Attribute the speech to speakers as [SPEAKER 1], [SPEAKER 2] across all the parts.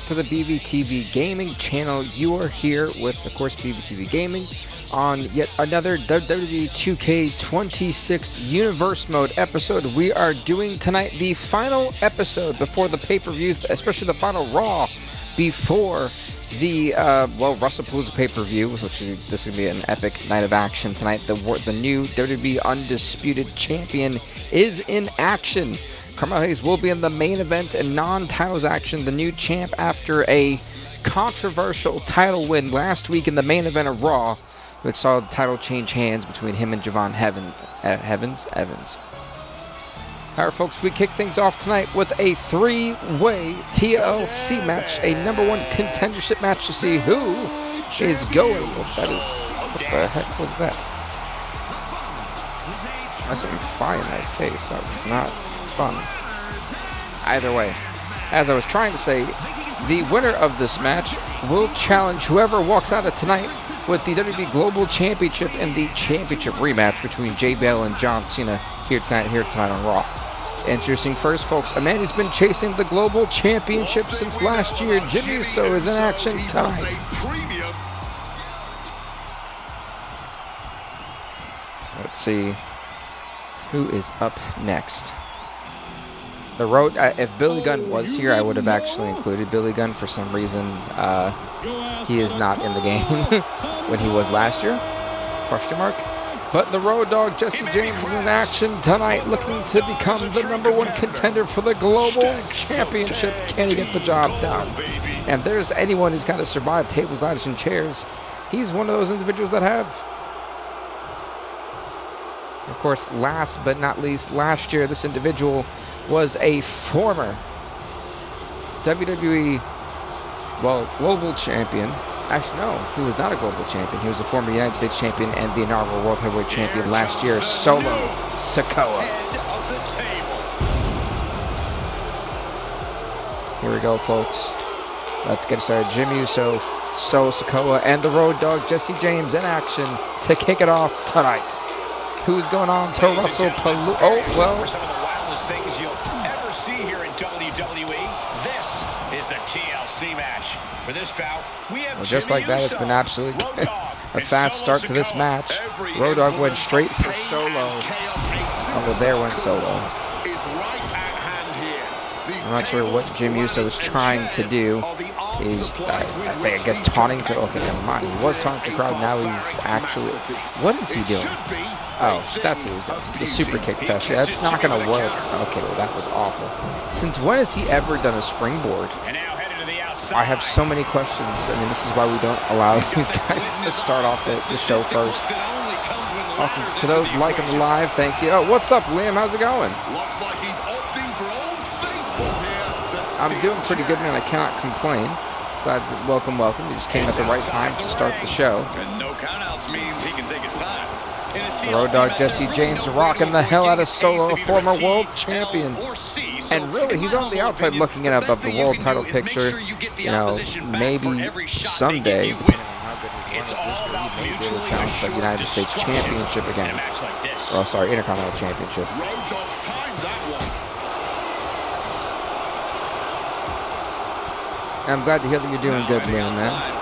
[SPEAKER 1] to the BVTV Gaming channel. You are here with, of course, BVTV Gaming on yet another WWE 2K26 Universe Mode episode. We are doing tonight the final episode before the pay-per-views, especially the final Raw before the Wrestlepalooza pay-per-view, which this is going to be an epic night of action tonight. The new WWE Undisputed Champion is in action. Carmelo Hayes will be in the main event and non-titles action. The new champ after a controversial title win last week in the main event of Raw, which saw the title change hands between him and Jevon Evans. Alright folks, we kick things off tonight with a three-way TLC match, a #1 contendership match to see who is going. What the heck was that? I saw him fly in my face. That was not fun. Either way, as I was trying to say, the winner of this match will challenge whoever walks out of tonight with the WWE Global Championship and the Championship rematch between JBL and John Cena here tonight on Raw. Interesting first, folks. A man who's been chasing the Global Championship since last year, Jimmy Uso, is in action tonight. Let's see who is up next. The road. If Billy Gunn was here, I would have actually included Billy Gunn. For some reason, he is not in the game when he was last year. Question mark. But the Road Dogg Jesse James is in action tonight, looking to become the #1 contender for the Global Championship. Can he get the job done? And if there's anyone who's kind of survived tables, ladders, and chairs, he's one of those individuals that have. Of course, last but not least, last year this individual was a former WWE, Global Champion. Actually, no, he was not a Global Champion. He was a former United States Champion and the inaugural World Heavyweight Champion last year, Solo Sikoa. Here we go, folks. Let's get started. Jimmy Uso, Solo Sikoa, and the Road Dogg Jesse James in action to kick it off tonight. Who's going on to Wrestlepalooza? Oh, well.
[SPEAKER 2] Some of the wildest things you'll ever see here in WWE. This is the TLC match. For this bout, we have
[SPEAKER 1] just like that, it's been absolutely a fast start to this match. Road Dogg went straight for Solo. Oh, well, there went Solo. I'm not sure what Jimmy Uso was trying to do. He's, I guess, taunting to. Okay, never mind. He was taunting the crowd. Now he's actually. What is he doing? Oh, that's what he's doing. The super kick fest. That's not going to work. Okay, well, that was awful. Since when has he ever done a springboard? I have so many questions. I mean, this is why we don't allow these guys to start off the show first. Also, to those liking the live, thank you. Oh, what's up, Liam? How's it going? I'm doing pretty good, man. I cannot complain. Glad that, welcome. You just came at the right time to start the show.
[SPEAKER 2] And no countouts means he can take his time.
[SPEAKER 1] The Road Dogg Jesse James rocking the hell out of Solo, a former world champion. And really, he's on the outside looking in above the world title picture. You know, maybe someday, depending on how good his run is this year, he may be able to challenge for the United States Championship again. Oh, sorry, Intercontinental Championship. I'm glad to hear that you're doing good, Liam, man.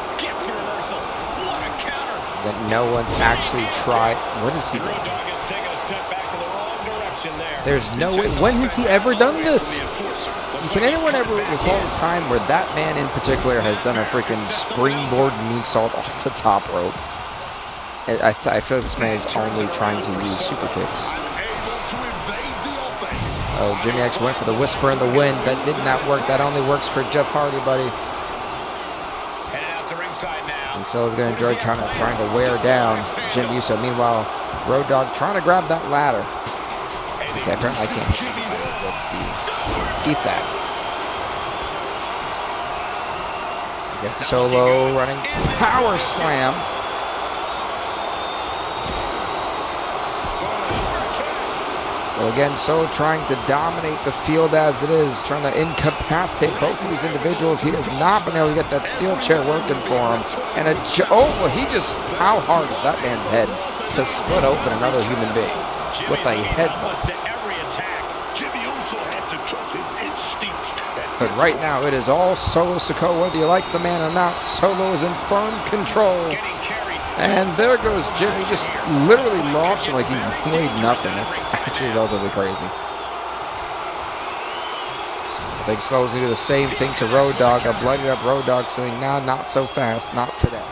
[SPEAKER 1] That no one's actually tried. What is he doing? There's no way. When has he ever done this? Can anyone ever recall a time where that man in particular has done a freaking springboard moonsault off the top rope? I feel like this man is only trying to use super kicks. Oh, Jimmy X went for the whisper in the wind. That did not work. That only works for Jeff Hardy, buddy. And so is going to enjoy kind of trying to wear down Jim Uso. Meanwhile, Road Dogg trying to grab that ladder. Okay, apparently I can't hit him with the... Eat that. Get Solo running. Power slam. Well, again, Solo trying to dominate the field as it is, trying to incapacitate both of these individuals. He has not been able to get that steel chair working for him. And well, he just, how hard is that man's head to split open another human being with a headbutt? But right now, it is all Solo Sikoa, whether you like the man or not. Solo is in firm control. And there goes Jimmy, just literally launched him like he weighed nothing. That's actually relatively crazy. I think Solo's going to do the same thing to Road Dogg. A blooded up Road Dogg saying, nah, not so fast, not today.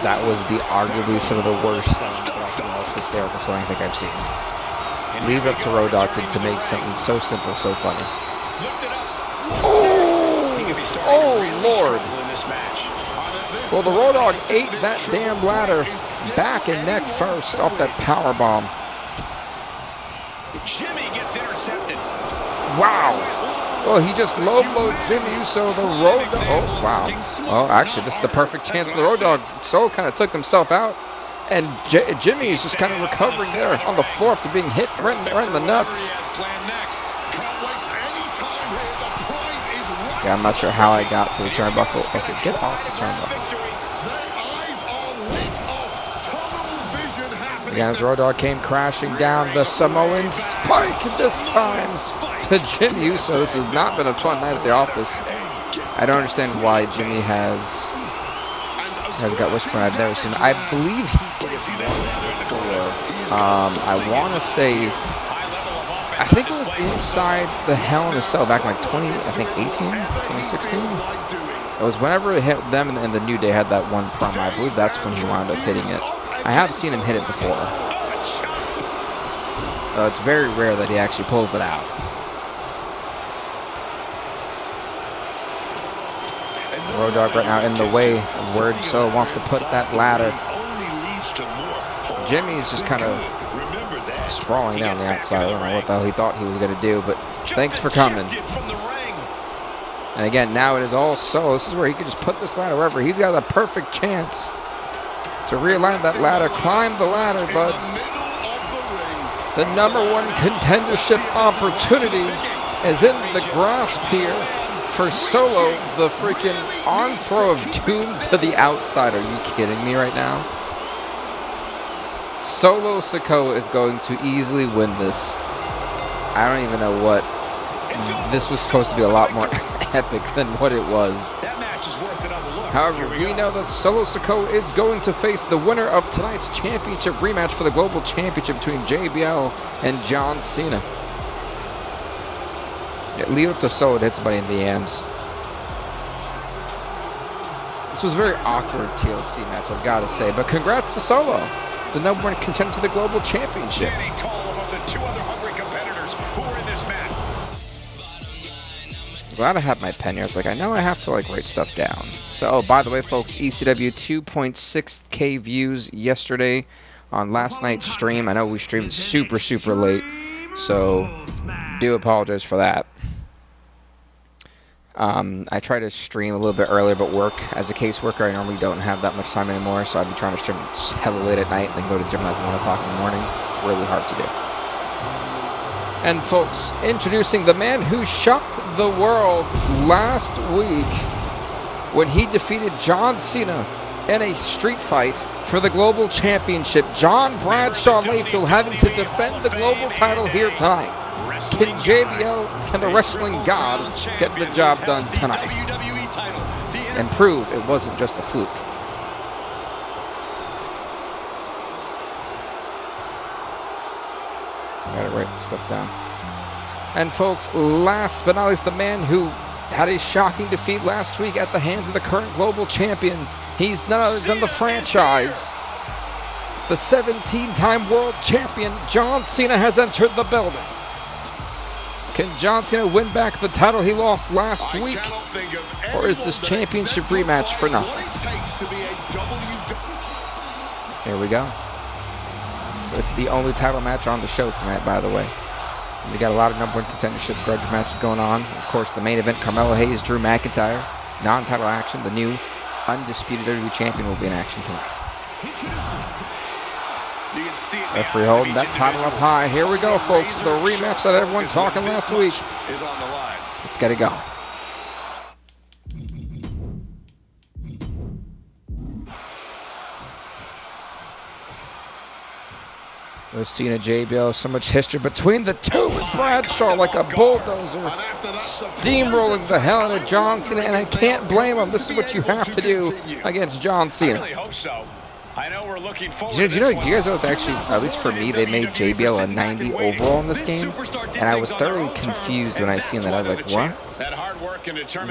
[SPEAKER 1] That was arguably some of the worst selling, but also the most hysterical selling I think I've seen. Leave it up to Road Dogg to make something so simple, so funny. Oh, Lord. Well, the Road Dogg ate that damn ladder back and neck first off that power bomb.
[SPEAKER 2] Jimmy gets intercepted.
[SPEAKER 1] Wow. Well, he just low-blowed Jimmy, so the Road Dogg... Oh, wow. Oh, actually, this is the perfect chance for the Road Dogg. Soul kind of took himself out, and Jimmy is just kind of recovering there on the floor after being hit right in the nuts. Yeah, I'm not sure how I got to the turnbuckle. Okay, get off the turnbuckle. Again, as Road Dogg came crashing down, the Samoan spike this time to Jimmy Uso. This has not been a fun night at the office. I don't understand why Jimmy has got whispered. I've never seen. I believe he did it once before. I want to say, I think it was inside the Hell in a Cell back in like 2016. It was whenever it hit them and the New Day had that one promo. I believe that's when he wound up hitting it. I have seen him hit it before. It's very rare that he actually pulls it out. Road Dogg right now in the way of where Solo wants to put that ladder. Jimmy's just kind of sprawling there on the outside. I don't know what the hell he thought he was going to do, but thanks for coming. And again, now it is all Solo. This is where he can just put this ladder wherever. He's got a perfect chance to realign that ladder, climb the ladder, but the #1 contendership opportunity is in the grasp here for Solo. The freaking arm throw of doom to the outside. Are you kidding me right now? Solo Sikoa is going to easily win this. I don't even know what. This was supposed to be a lot more epic than what it was. However, we know that Solo Sikoa is going to face the winner of tonight's championship rematch for the Global Championship between JBL and John Cena. Yeah, leave it up to Solo to hit somebody in the yams. This was a very awkward TLC match, I've got to say. But congrats to Solo, the #1 contender to the Global Championship. Glad I have my pen here. It's like I know I have to write stuff down. So, oh, by the way, folks, ECW 2.6K views yesterday on last night's stream. I know we streamed super late, so do apologize for that. I try to stream a little bit earlier, but work as a caseworker, I normally don't have that much time anymore. So I've been trying to stream hella late at night and then go to the gym like 1 o'clock in the morning. Really hard to do. And folks, introducing the man who shocked the world last week when he defeated John Cena in a street fight for the Global Championship. John Bradshaw Layfield having to defend the global title here tonight. Can JBL, can the wrestling god, get the job done tonight and prove it wasn't just a fluke? Gotta write stuff down. And folks, last but not least, the man who had a shocking defeat last week at the hands of the current global champion. He's none other than the franchise. The 17-time world champion, John Cena, has entered the building. Can John Cena win back the title he lost last week? Or is this championship rematch for nothing? Here we go. It's the only title match on the show tonight, by the way. We got a lot of #1 contendership grudge matches going on. Of course, the main event, Carmelo Hayes, Drew McIntyre. Non-title action, the new Undisputed WWE Champion will be in action tonight. Referee holding that title up high. Here we go, folks. The rematch that everyone talking last week. Let's get it going. With Cena, JBL, so much history between the two. Bradshaw like a bulldozer, steamrolling the hell out of John Cena, and I can't blame him. This is what you have to do against John Cena.
[SPEAKER 2] I really hope so. I know we're looking forward to
[SPEAKER 1] do you guys know that actually, at least for me, they made JBL a 90 overall in this game, and I was thoroughly confused when I seen that. I was like, what?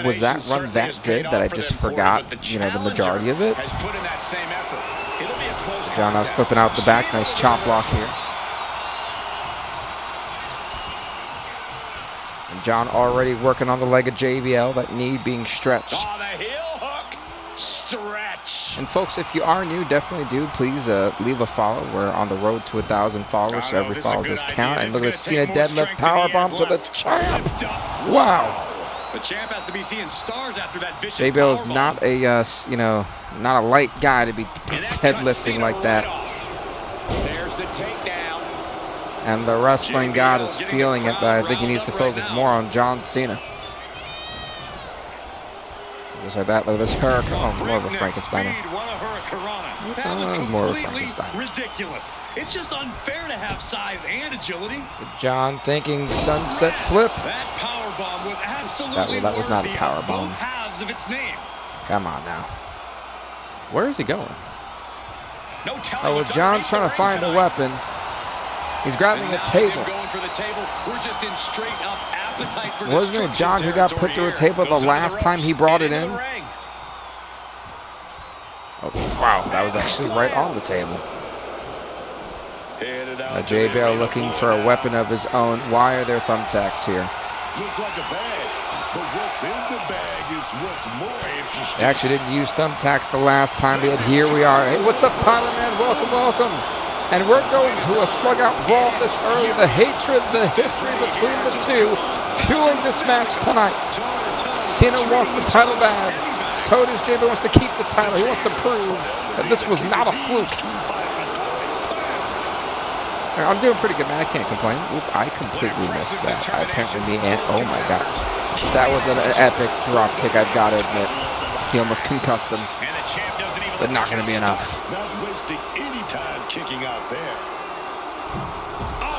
[SPEAKER 1] Was that run that good that I just forgot, you know, the majority of it? John now slipping out the back. Nice chop block here. And John already working on the leg of JBL, that knee being stretched.
[SPEAKER 2] Oh, the heel hook. Stretch.
[SPEAKER 1] And folks, if you are new, definitely do please leave a follow. We're on the road to 1,000 followers, so every follow does count. And look at the Cena deadlift powerbomb to the champ. Wow.
[SPEAKER 2] The champ has to be seeing stars after that vicious
[SPEAKER 1] JBL is not a you know, not a light guy to be deadlifting like that.
[SPEAKER 2] There's the takedown.
[SPEAKER 1] And the wrestling god is feeling it, but I think he needs to focus more on John Cena. Just like that, look at this hurricane. Oh, more of a Frankensteiner. That was more of a Frankensteiner.
[SPEAKER 2] Ridiculous. It's just unfair to have size and agility.
[SPEAKER 1] But John thinking sunset flip.
[SPEAKER 2] That power bomb was absolutely
[SPEAKER 1] that was not a power bomb.
[SPEAKER 2] both halves of its name.
[SPEAKER 1] Come on now. Where is he going?
[SPEAKER 2] No telling.
[SPEAKER 1] Oh, well, John's trying to find a weapon. He's grabbing a table. Wasn't it John who got put through a table the last time he brought it in? Oh, wow, that was actually right on the table. JBL looking for a weapon of his own. Why are there thumbtacks here? They actually didn't use thumbtacks the last time, but here we are. Hey, what's up, Tyler, man? Welcome, welcome. And we're going to a slug-out brawl this early. The hatred, the history between the two, fueling this match tonight. Cena wants the title bad. So does JBL wants to keep the title. He wants to prove that this was not a fluke. I'm doing pretty good, man. I can't complain. Oop, I completely missed that. Apparently me and... Oh, my God. That was an epic drop kick, I've got to admit. He almost concussed him. But not going to be enough.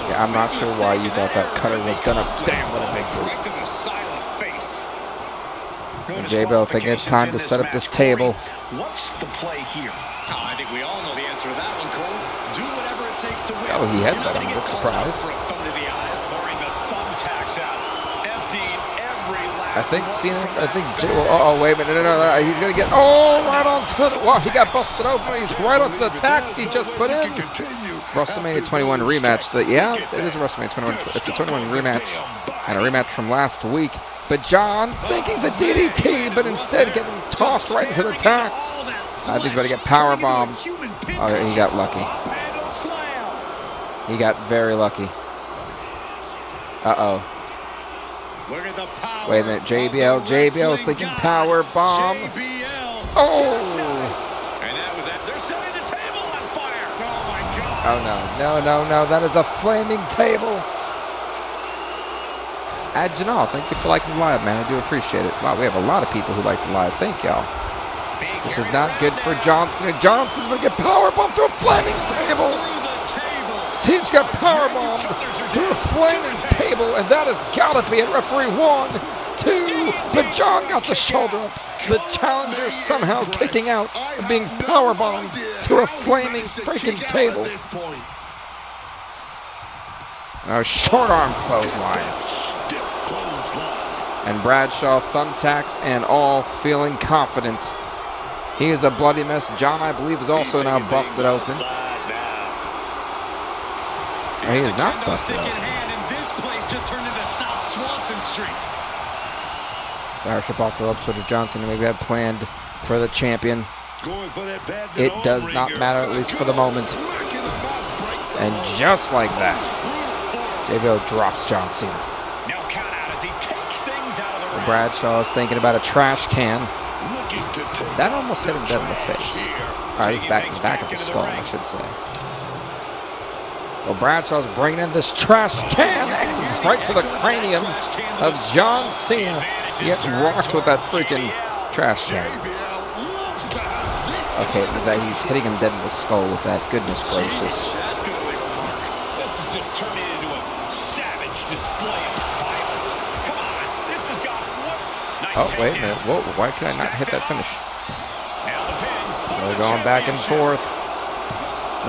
[SPEAKER 1] Yeah, I'm not sure why you thought that cutter was going to... Damn, what a big boot. And JBL thinking it's time to set up this table.
[SPEAKER 2] What's the play here? Oh, I think we all know the answer to that one, Cole. Do whatever it takes to win.
[SPEAKER 1] Oh, he had that. I'm a bit surprised. I think Cena, oh, wait a minute, no, he's going to get, right onto it. Wow, he got busted open. He's right onto the tacks he just put in. WrestleMania 21 rematch. Yeah, it is a WrestleMania 21. It's a 21 rematch and a rematch from last week. But John thinking the DDT, but instead getting tossed right into the tacks. I think he's about to get powerbombed. Oh, he got lucky. He got very lucky. Uh-oh. Wait a minute, JBL is thinking power bomb. Oh! Oh no, that is a flaming table. Janal, thank you for liking the live, man. I do appreciate it. Wow, we have a lot of people who like the live. Thank y'all. This is not good for Johnson. Johnson's gonna get powerbombed through a flaming table. Cena's got powerbombed through a flaming table, and that has got to be it. Referee 1, 2, but John got the shoulder up. The challenger somehow kicking out and being powerbombed through a flaming freaking table. A short arm clothesline. And Bradshaw thumbtacks and all feeling confident. He is a bloody mess. John, I believe, is also now busted open. He is not busted open. Irish off the ropes, which is Johnson maybe had planned for the champion. It does not matter, at least for the moment. And just like that, JBL drops John Cena. Bradshaw is thinking about a trash can. That almost hit him dead in the face. All right, he's back in the back of the skull, I should say. Well, Bradshaw's bringing in this trash can and right to the cranium of John Cena. He gets rocked with that freaking trash can. Okay, that he's hitting him dead in the skull with that. Goodness gracious. Oh, wait a minute. Whoa, why can I not hit that finish? They're going back and forth.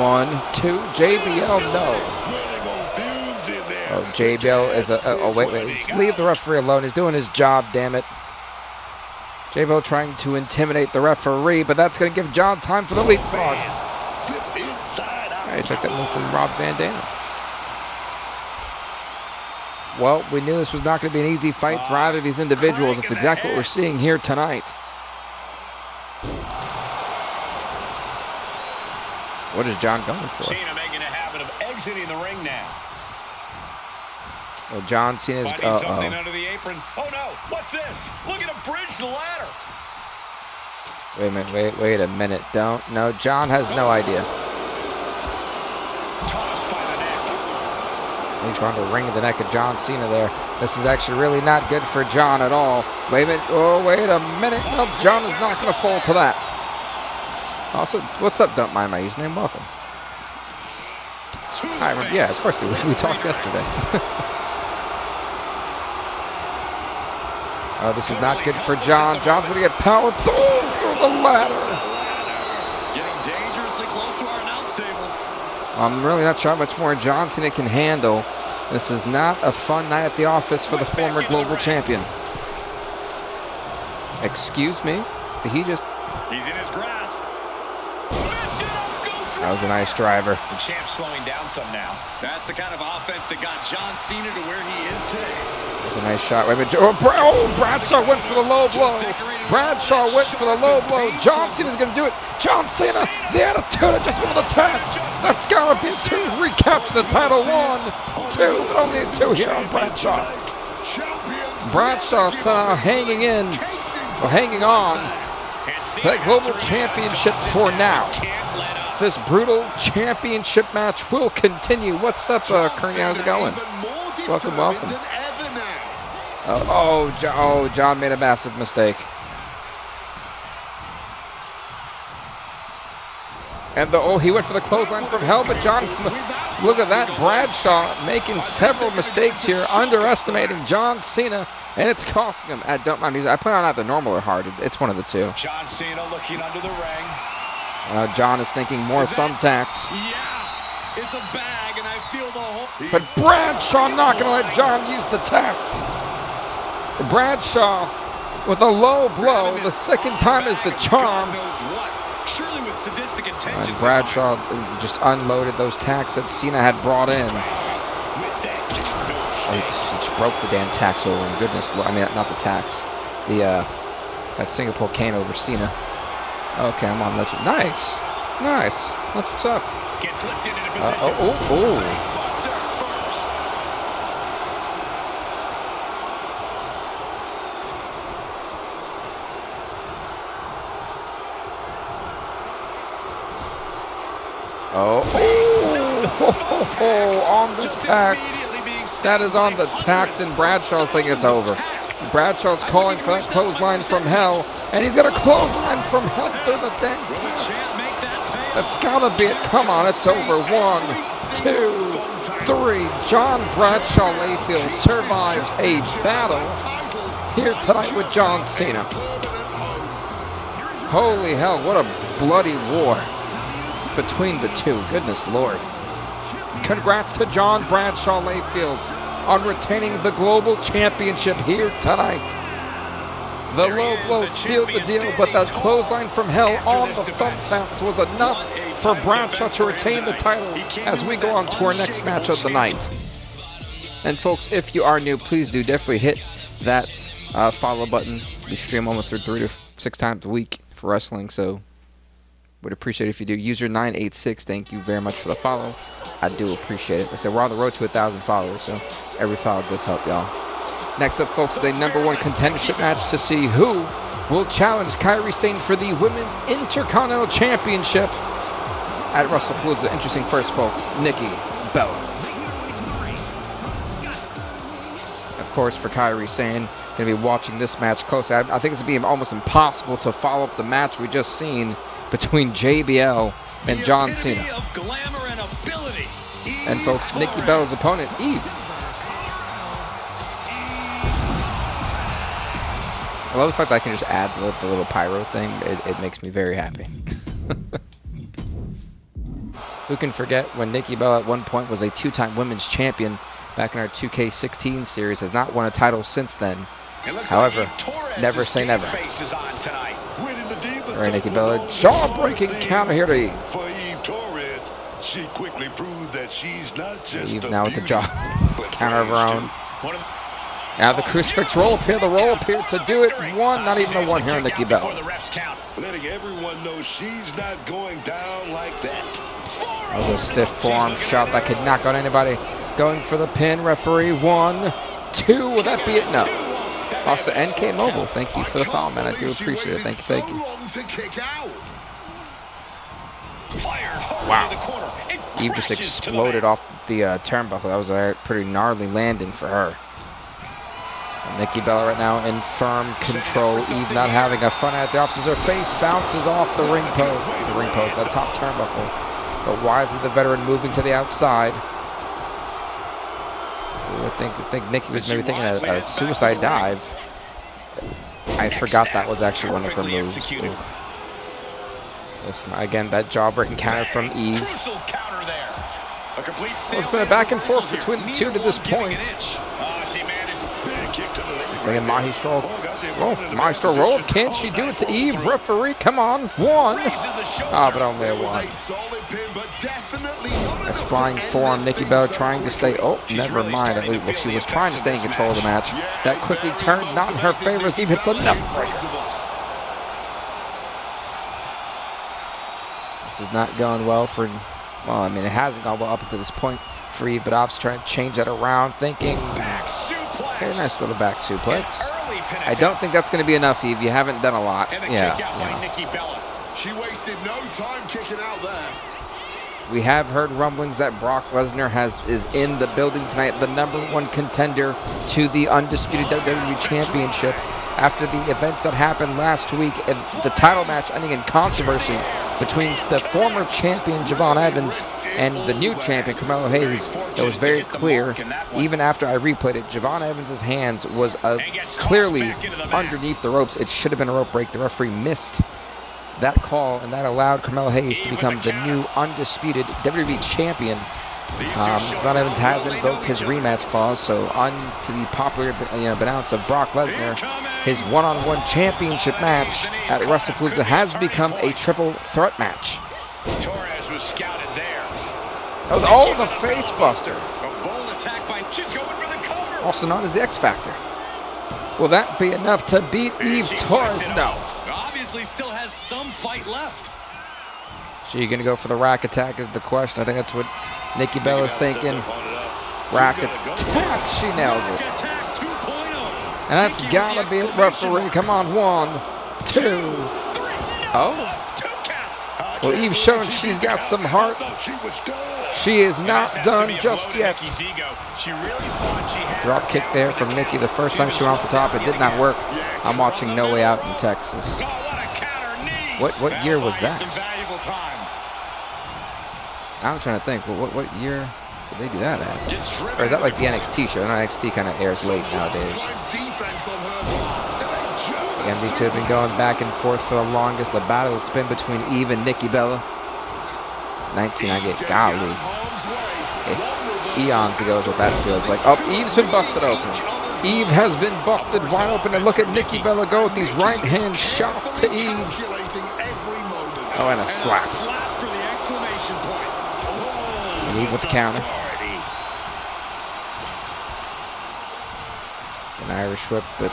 [SPEAKER 1] 1, 2. JBL, no. Oh, JBL is a... oh, wait. Leave the referee alone. He's doing his job, damn it. JBL trying to intimidate the referee, but that's going to give John time for the leapfrog. Hey, check that move from Rob Van Dam. Well, we knew this was not going to be an easy fight for either of these individuals. It's exactly what we're seeing here tonight. What is John going for?
[SPEAKER 2] Cena making a habit of exiting the ring now.
[SPEAKER 1] Well, John Cena's...
[SPEAKER 2] something under the apron. Oh, no. What's this? Look at him bridge the ladder.
[SPEAKER 1] Wait a minute. Wait a minute. Don't. No, John has no idea.
[SPEAKER 2] Tossed by the neck.
[SPEAKER 1] He's trying to wring the neck of John Cena there. This is actually really not good for John at all. Wait a minute. Oh, wait a minute. Nope, John is not going to fall to that. Also, what's up? Don't mind my username. Welcome. I remember. Yeah, of course. We talked yesterday. Oh, this is not good for John. John's going to get powered through the ladder.
[SPEAKER 2] Getting dangerously close to our announce table.
[SPEAKER 1] I'm really not sure how much more John Cena can handle. This is not a fun night at the office for the former global champion. Excuse me? Did he just...
[SPEAKER 2] He's in his grasp.
[SPEAKER 1] That was a nice driver.
[SPEAKER 2] The champ's slowing down some now. That's the kind of offense that got John Cena to where he is today.
[SPEAKER 1] That was a nice shot. Wait a minute. Bradshaw went for the low blow. Bradshaw went for the low blow. John Cena's going to do it. John Cena, the attitude adjustment of the tax. That's got to be a 2. Recapture the title. 1, 2, but only a 2 here on Bradshaw. Bradshaw hanging in, or hanging on to that global championship for now. This brutal championship match will continue. What's up, Kearney? How's it going? Welcome. John made a massive mistake. And he went for the clothesline from hell, but John, look at that. Bradshaw making several mistakes here, underestimating John Cena, and it's costing him. Don't mind me. I play on either normal or hard. It's one of the two.
[SPEAKER 2] John Cena looking under the ring.
[SPEAKER 1] John is thinking more thumbtacks.
[SPEAKER 2] Yeah, it's a bag, and I feel the whole...
[SPEAKER 1] But Bradshaw not going to let John use the tacks. Bradshaw with a low blow. The second time is the charm. And Bradshaw just unloaded those tacks that Cena had brought in. He just broke the damn tacks over. Goodness, I mean, not the tacks. That Singapore cane over Cena. Okay, I'm on legend. Nice. That's what's up.
[SPEAKER 2] Gets lifted into position.
[SPEAKER 1] On the tacks. That is on the tacks, and Bradshaw's thinking it's over. Bradshaw's calling for that clothesline from hell, and he's got a clothesline from hell through the damn tacks. That's gotta be it. Come on, it's over. 1, 2, 3. John Bradshaw Layfield survives a battle here tonight with John Cena. Holy hell, what a bloody war between the two. Goodness Lord. Congrats to John Bradshaw Layfield on retaining the global championship here tonight. The low blow sealed the deal, but that clothesline from hell on the thumbtacks was enough for Bradshaw to retain the title as we go on to our next match of the night. And folks, if you are new, please do definitely hit that follow button. We stream almost 3 to 6 times a week for wrestling, so would appreciate it if you do. User 986, thank you very much for the follow. I do appreciate it. Like I said, we're on the road to 1,000 followers, so every follow does help y'all. Next up, folks, is a #1 contendership match to see who will challenge Kairi Sane for the Women's Intercontinental Championship at Wrestlepalooza. Interesting first, folks. Nikki Bella. Of course, for Kairi Sane, going to be watching this match closely. I think it's going to be almost impossible to follow up the match we just seen between JBL and John Cena. And folks, Nikki Bella's opponent, Eve. I love the fact that I can just add the little pyro thing. It makes me very happy. Who can forget when Nikki Bella at one point was a 2-time women's champion back in our 2K16 series, has not won a title since then. However, never say never. All right, Nikki Bella, jaw-breaking counter here to Eve.
[SPEAKER 3] For Eve Torres, she quickly proved that she's not just
[SPEAKER 1] Eve now with the jaw counter of her own. Now the crucifix roll up here, the roll up here to do it. One, not even a one here on Nikki Bella.
[SPEAKER 3] Letting everyone know she's not going down like that.
[SPEAKER 1] That was a stiff forearm shot that could knock out anybody. Going for the pin, referee. 1, 2, will that be it? No. Also, NK Mobile, thank you for the follow, man. I do appreciate it. Thank you. Wow. Eve just exploded off the turnbuckle. That was a pretty gnarly landing for her. Nikki Bella right now in firm control. Eve not having a fun at the offices. Her face bounces off the ring post, that top turnbuckle. But wisely the veteran moving to the outside. I think Nikki was maybe thinking a suicide dive. I forgot that was actually one of her moves. Listen, again, that jaw-breaking counter from Eve. Well, it's been a back and forth between the two to this point. He's thinking Mahistral. Oh, Mahistral roll up. Can't she do it to Eve? Referee, come on. 1. Ah, but only a 1. That's flying forearm. Nikki Bella trying to stay. Oh, never mind. At least, well, she was trying to stay in control of the match. That quickly turned not in her favor as Eve hits the neckbreaker. This is not going well for. Well, I mean, it hasn't gone well up until this point for Eve, but Off's trying to change that around, thinking. Okay, nice little back suplex. I don't think that's going to be enough, Eve. You haven't done a lot. Yeah.
[SPEAKER 3] She wasted no time kicking out there.
[SPEAKER 1] We have heard rumblings that Brock Lesnar is in the building tonight, the #1 contender to the Undisputed WWE Championship. After the events that happened last week, and the title match ending in controversy between the former champion Jevon Evans and the new champion Carmelo Hayes, it was very clear, even after I replayed it, Jevon Evans' hands was clearly underneath the ropes. It should have been a rope break. The referee missed that call, and that allowed Carmelo Hayes to become the new undisputed WWE champion. Jevon Evans has invoked his rematch clause, so on to the popular announce of Brock Lesnar. His one-on-one championship match at Wrestlepalooza has become a triple threat match.
[SPEAKER 2] Torres was scouted there.
[SPEAKER 1] Oh, the face buster. Also known as the X Factor. Will that be enough to beat Eve Torres? No.
[SPEAKER 4] Obviously still has some fight left.
[SPEAKER 1] She gonna go for the rack attack is the question. I think that's what Nikki Bella's thinking. Rack attack, she nails it. And that's gotta be it, referee. Come on, 1, 2. Oh. Well, Eve's showing she's got some heart. She is not done just yet. Drop kick there from Nikki. The first time she went off the top, it did not work. I'm watching No Way Out in Texas. What year was that? I'm trying to think. What year did they do that at? Or is that like the NXT show? No, NXT kind of airs late nowadays. Again, these two have been going back and forth for the longest. The battle that's been between Eve and Nikki Bella. 1998. Golly. Eons ago is what that feels like. Oh, Eve's been busted open. Eve has been busted wide open. And look at Nikki Bella go with these right-hand shots to Eve. Oh, and a slap. And Eve with the counter. An Irish whip, but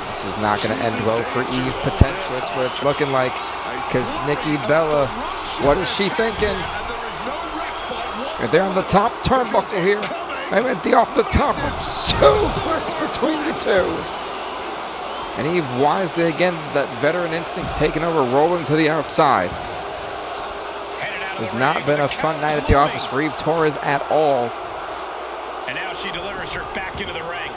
[SPEAKER 1] this is not going to end well for Eve, potentially. That's what it's looking like. Because Nikki Bella, what is she thinking? They're on the top turnbuckle here. I went off the top suplex between the two. And Eve wisely, again, that veteran instinct's taking over, rolling to the outside. This has not been a fun night at the office for Eve Torres at all.
[SPEAKER 2] And now she delivers her back into the ring.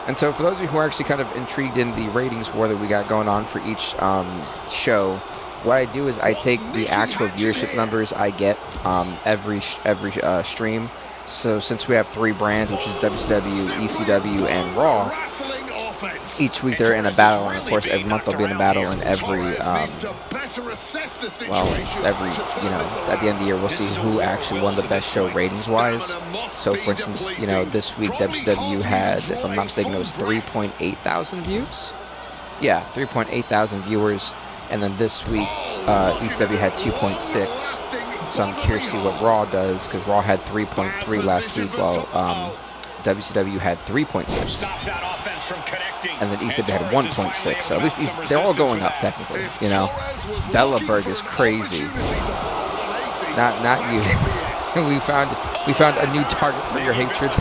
[SPEAKER 1] And so for those of you who are actually kind of intrigued in the ratings war that we got going on for each show, what I do is I take the actual viewership numbers I get every stream. So since we have 3 brands, which is WCW, ECW, and RAW, each week they're in a battle, and of course every month they'll be in a battle, and every you know, at the end of the year we'll see who actually won the best show ratings wise. So for instance, you know, this week WCW had, if I'm not mistaken, it was 3.8 thousand views. Yeah, 3.8 thousand viewers, and then this week ECW had 2.6. So I'm curious to see what Raw does, because Raw had 3.3 last week, while WCW had 3.6. And then ECW had 1.6. So at least they're all going up technically, you know. Bellaberg is crazy. Not you. we found a new target for your hatred.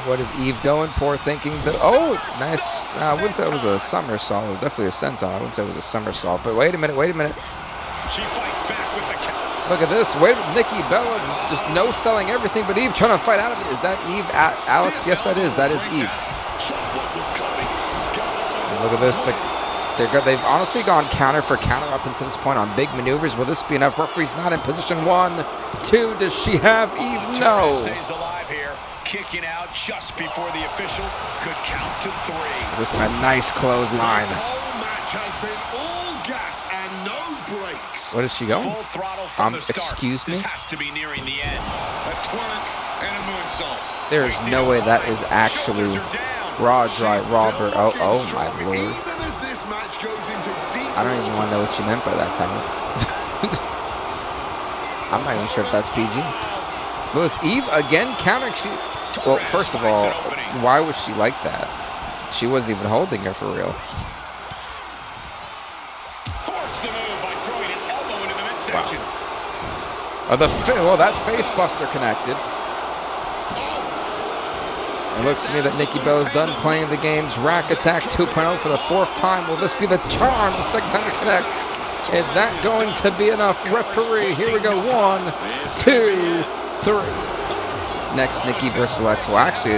[SPEAKER 1] What is Eve going for? Thinking that, oh, nice. I wouldn't say it was a somersault. It was definitely a senton. I wouldn't say it was a somersault. But wait a minute. She fights back with the count. Look at this. Wait, Nikki Bella just no selling everything, but Eve trying to fight out of it. Is that Eve? Alex? Yes, that is. That is Eve. And look at this. They've honestly gone counter for counter up until this point on big maneuvers. Will this be enough? Referee's not in position. 1, 2. Does she have Eve? No.
[SPEAKER 2] Kicking out just before the official could count to 3.
[SPEAKER 1] This man, nice clothesline.
[SPEAKER 3] This whole match has been all gas and no brakes.
[SPEAKER 1] What is she going?
[SPEAKER 2] Full throttle from the start.
[SPEAKER 1] Excuse me?
[SPEAKER 2] This has to be nearing the end. A twerk and a moonsault.
[SPEAKER 1] There is no way that is actually Raw Robert. Oh my lord. I don't even want to know what you meant by that time. I'm not even sure if that's PG. Was Eve again countering? Well, first of all, why was she like that? She wasn't even holding her for real.
[SPEAKER 2] Forced the move by throwing an elbow into the midsection.
[SPEAKER 1] Wow. That face buster connected. It looks to me that Nikki Bella's done playing the game's Rack Attack 2.0 for the 4th time. Will this be the charm the second time it connects? Is that going to be enough? Referee, here we go. 1, 2, 3. Next, Nikki versus Alexa. Well, actually,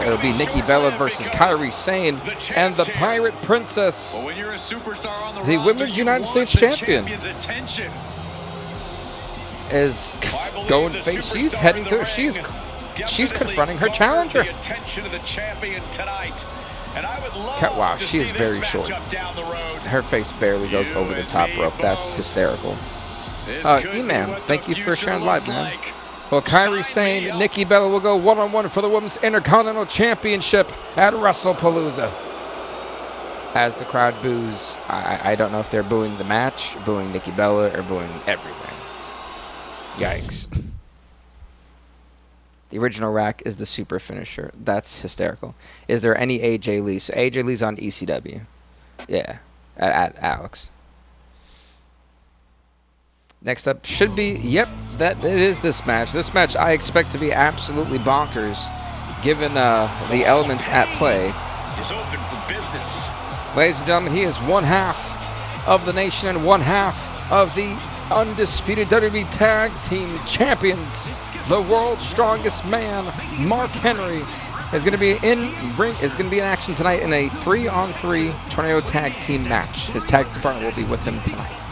[SPEAKER 1] it'll be Nikki Bella versus Kairi Sane and the Pirate Princess, the Women's United States Champion, is going face. She's heading to. She's confronting her challenger. Wow, she is very short. Her face barely goes over the top rope. That's hysterical. E-Man, thank you for sharing live, man. Well, Kairi Sane, Nikki Bella will go one-on-one for the Women's Intercontinental Championship at Wrestlepalooza. As the crowd boos, I don't know if they're booing the match, booing Nikki Bella, or booing everything. Yikes. The original Rack is the super finisher. That's hysterical. Is there any AJ Lee? So AJ Lee's on ECW. Yeah, at Alex. Next up should be, yep, it is this match. This match I expect to be absolutely bonkers, given the elements at play.
[SPEAKER 2] Is open for business.
[SPEAKER 1] Ladies and gentlemen, he is one half of the nation and one half of the Undisputed WWE Tag Team Champions. The world's strongest man, Mark Henry, is going to be in action tonight in a 3-on-3 Tornado Tag Team match. His tag team partner will be with him tonight.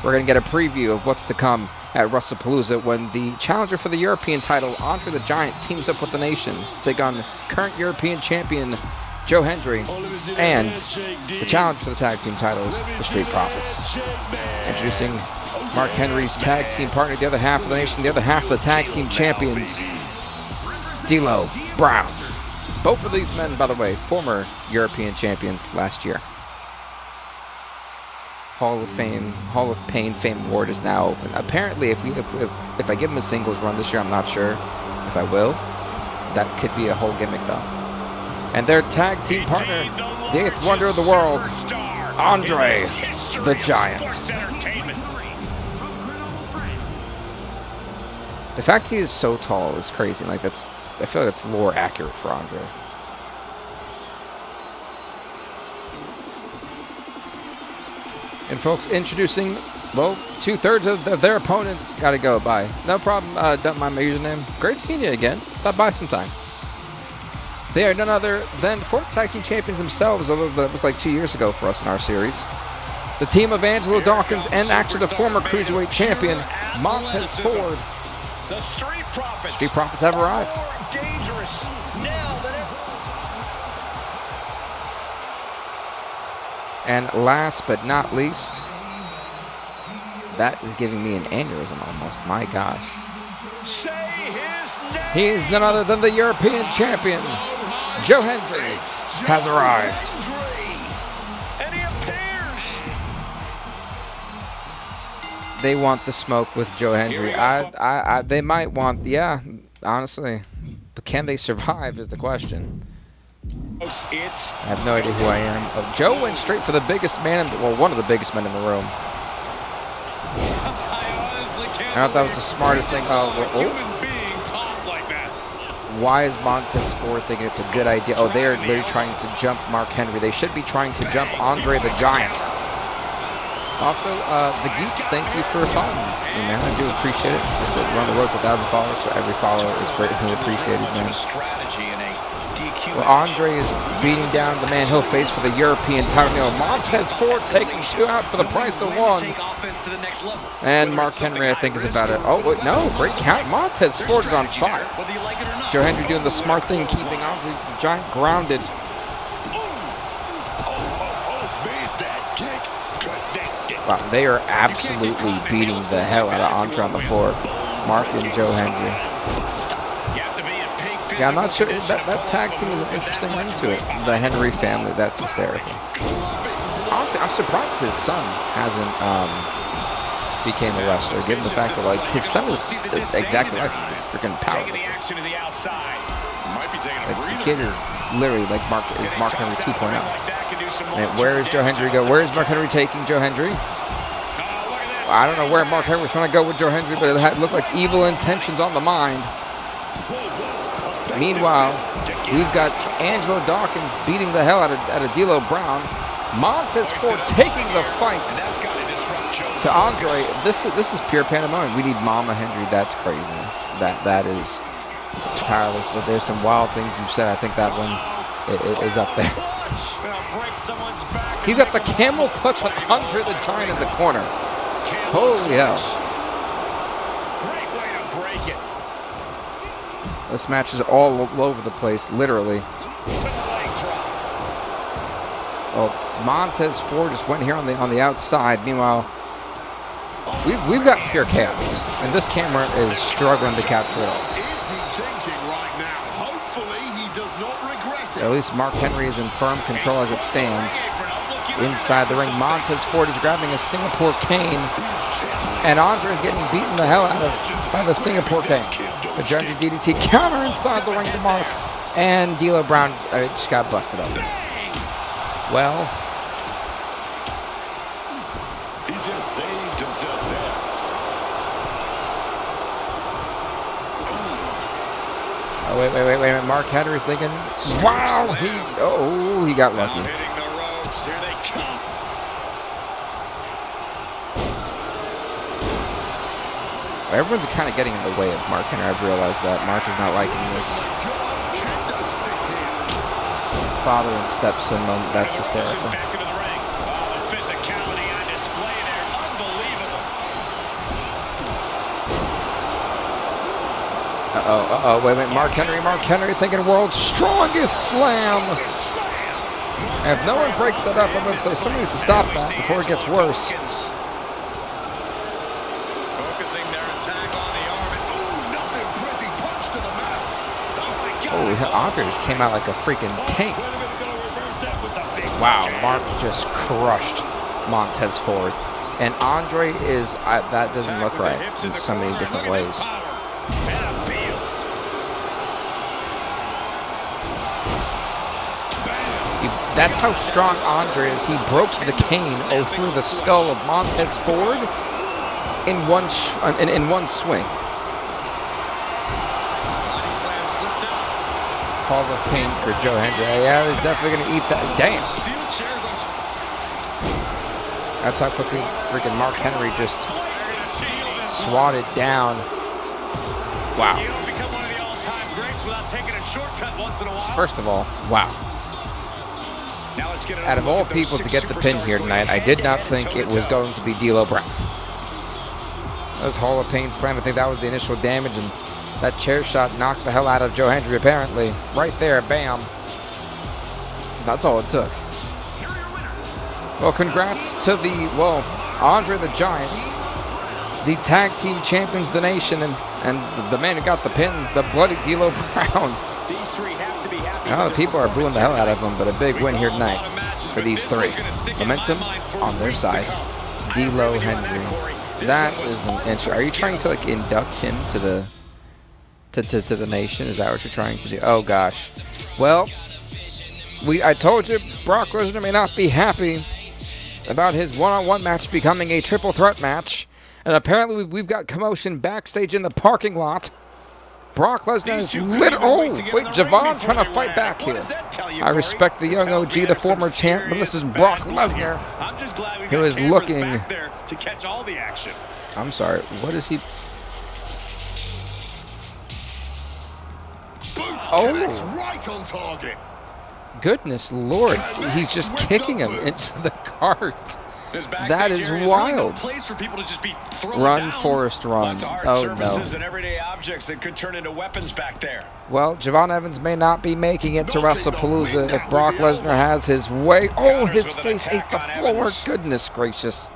[SPEAKER 1] We're going to get a preview of what's to come at Wrestlepalooza when the challenger for the European title, Andre the Giant, teams up with the Nation to take on current European champion Joe Hendry and the challenge for the tag team titles, the Street Profits. Introducing Mark Henry's tag team partner, the other half of the Nation, the other half of the tag team champions, D'Lo Brown. Both of these men, by the way, former European champions last year. Hall of Pain Fame Award is now open. Apparently, if I give him a singles run this year, I'm not sure if I will. That could be a whole gimmick, though. And their tag team partner, the 8th wonder of the world, Andre the Giant. The fact he is so tall is crazy. Like I feel like that's lore accurate for Andre. And folks, introducing, well, 2/3 of their opponents. Gotta go, bye. No problem, don't mind my username. Great seeing you again. Stop by sometime. They are none other than former tag team champions themselves, although that was like 2 years ago for us in our series. The team of Angelo Dawkins and actually the former Cruiserweight champion, Montez Ford.
[SPEAKER 2] The
[SPEAKER 1] Street Profits have arrived.
[SPEAKER 2] Dangerous now than ever.
[SPEAKER 1] And last but not least, that is giving me an aneurysm almost. My gosh.
[SPEAKER 2] Say his name.
[SPEAKER 1] He is none other than the European champion. Joe Hendry has arrived.
[SPEAKER 2] And he appears.
[SPEAKER 1] They want the smoke with Joe Hendry. They might want, yeah, honestly. But can they survive is the question. I have no idea who I am. Oh, Joe went straight for the biggest man, well, one of the biggest men in the room. I don't know if that was the smartest thing. Why is Montez Ford thinking it's a good idea? Oh, they're literally trying to jump Mark Henry. They should be trying to jump Andre the Giant. Also, the Geeks, thank you for following me, man. I do appreciate it. I said we're on the road to 1,000 followers, so every follower is greatly appreciated, man. Well, Andre is beating down the man he'll face for the European title. You know, Montez Ford taking 2 out for the price of 1. And Mark Henry, I think, is about it. Oh, wait, no, great count. Montez Ford is on fire. Joe Hendry doing the smart thing, keeping Andre the Giant grounded. Wow, they are absolutely beating the hell out of Andre on the floor. Mark and Joe Hendry. Yeah, I'm not sure. That tag team is an interesting run to it. The Henry family, that's hysterical. Honestly, I'm surprised his son hasn't became a wrestler, given the fact that, like, his son is exactly like him. He's a freaking power lifter. Like, the kid is literally like Mark Henry 2.0. And where is Joe Hendry go? Where is Mark Henry taking Joe Hendry? Well, I don't know where Mark Henry was trying to go with Joe Hendry, but it looked like evil intentions on the mind. Meanwhile, we've got Angelo Dawkins beating the hell out of D'Lo Brown. Montez Ford taking the fight to Andre. This is pure pandemonium. We need Mama Hendry. That's crazy. That is tireless. There's some wild things you've said. I think that one is up there. He's got the camel clutch on Andre the Giant in the corner. Holy hell. This match is all over the place, literally. Well, Montez Ford just went here on the outside. Meanwhile, we've got pure chaos, and this camera is struggling to capture it. At least Mark Henry is in firm control as it stands. Inside the ring, Montez Ford is grabbing a Singapore cane, and Andre is getting beaten the hell out of by the Singapore cane. But Judge DDT counter inside the ring to Mark, and D'Lo Brown just got busted up. Well,
[SPEAKER 3] he just saved himself there.
[SPEAKER 1] Oh, wait a minute. Mark Henry's thinking, wow, he got lucky.
[SPEAKER 2] Hitting the ropes. Here they come.
[SPEAKER 1] Everyone's kind of getting in the way of Mark Henry. I've realized that. Mark is not liking this father and stepson moment. That's hysterical.
[SPEAKER 2] Back into the ring. Oh, the physicality on display there. Unbelievable.
[SPEAKER 1] Wait a minute. Mark Henry thinking world's strongest slam. And if no one breaks that up, I'm going to say somebody needs to stop that before it gets worse. Holy hell, Andre just came out like a freaking tank. Wow, Mark just crushed Montez Ford. And Andre is, that doesn't look right in so many different ways. That's how strong Andre is. He broke the cane over the skull of Montez Ford in one swing. Call of pain for Joe Hendry. Yeah, he's definitely going to eat that. Damn. That's how quickly freaking Mark Henry just swatted down. Wow. First of all, wow.
[SPEAKER 2] Now let's get
[SPEAKER 1] out of all people to get the pin here tonight, I did not think it was going to be D'Lo Brown. That was Hall of Pain slam. I think that was the initial damage, and that chair shot knocked the hell out of Joe Hendry, apparently. Right there, bam. That's all it took. Well, congrats to Andre the Giant, the tag team champions of the nation, and the man who got the pin, the bloody D'Lo Brown.
[SPEAKER 2] These three have to be happy.
[SPEAKER 1] Now the people are booing the hell out of him, but a big win here tonight for these three. Momentum on their side. D'Lo Hendry. That is an interesting. Are you trying to like induct him to the to the nation? Is that what you're trying to do? Oh gosh. Well, I told you Brock Lesnar may not be happy about his one-on-one match becoming a triple threat match, and apparently we've got commotion backstage in the parking lot. Brock Lesnar is wait, Jevon trying to fight back here. I respect the young OG, the former champ, but this is Brock Lesnar, who is looking
[SPEAKER 4] to catch all the action.
[SPEAKER 1] I'm sorry, what is he? Oh,
[SPEAKER 3] right on target.
[SPEAKER 1] Goodness Lord, he's just kicking him into the cart. That is wild. Run, Forrest, run. Oh, no.
[SPEAKER 2] And everyday objects that could turn into weapons back there.
[SPEAKER 1] Well, Jevon Evans may not be making it to Wrestlepalooza if Brock Lesnar has his way. Oh, his face ate the floor. Goodness gracious.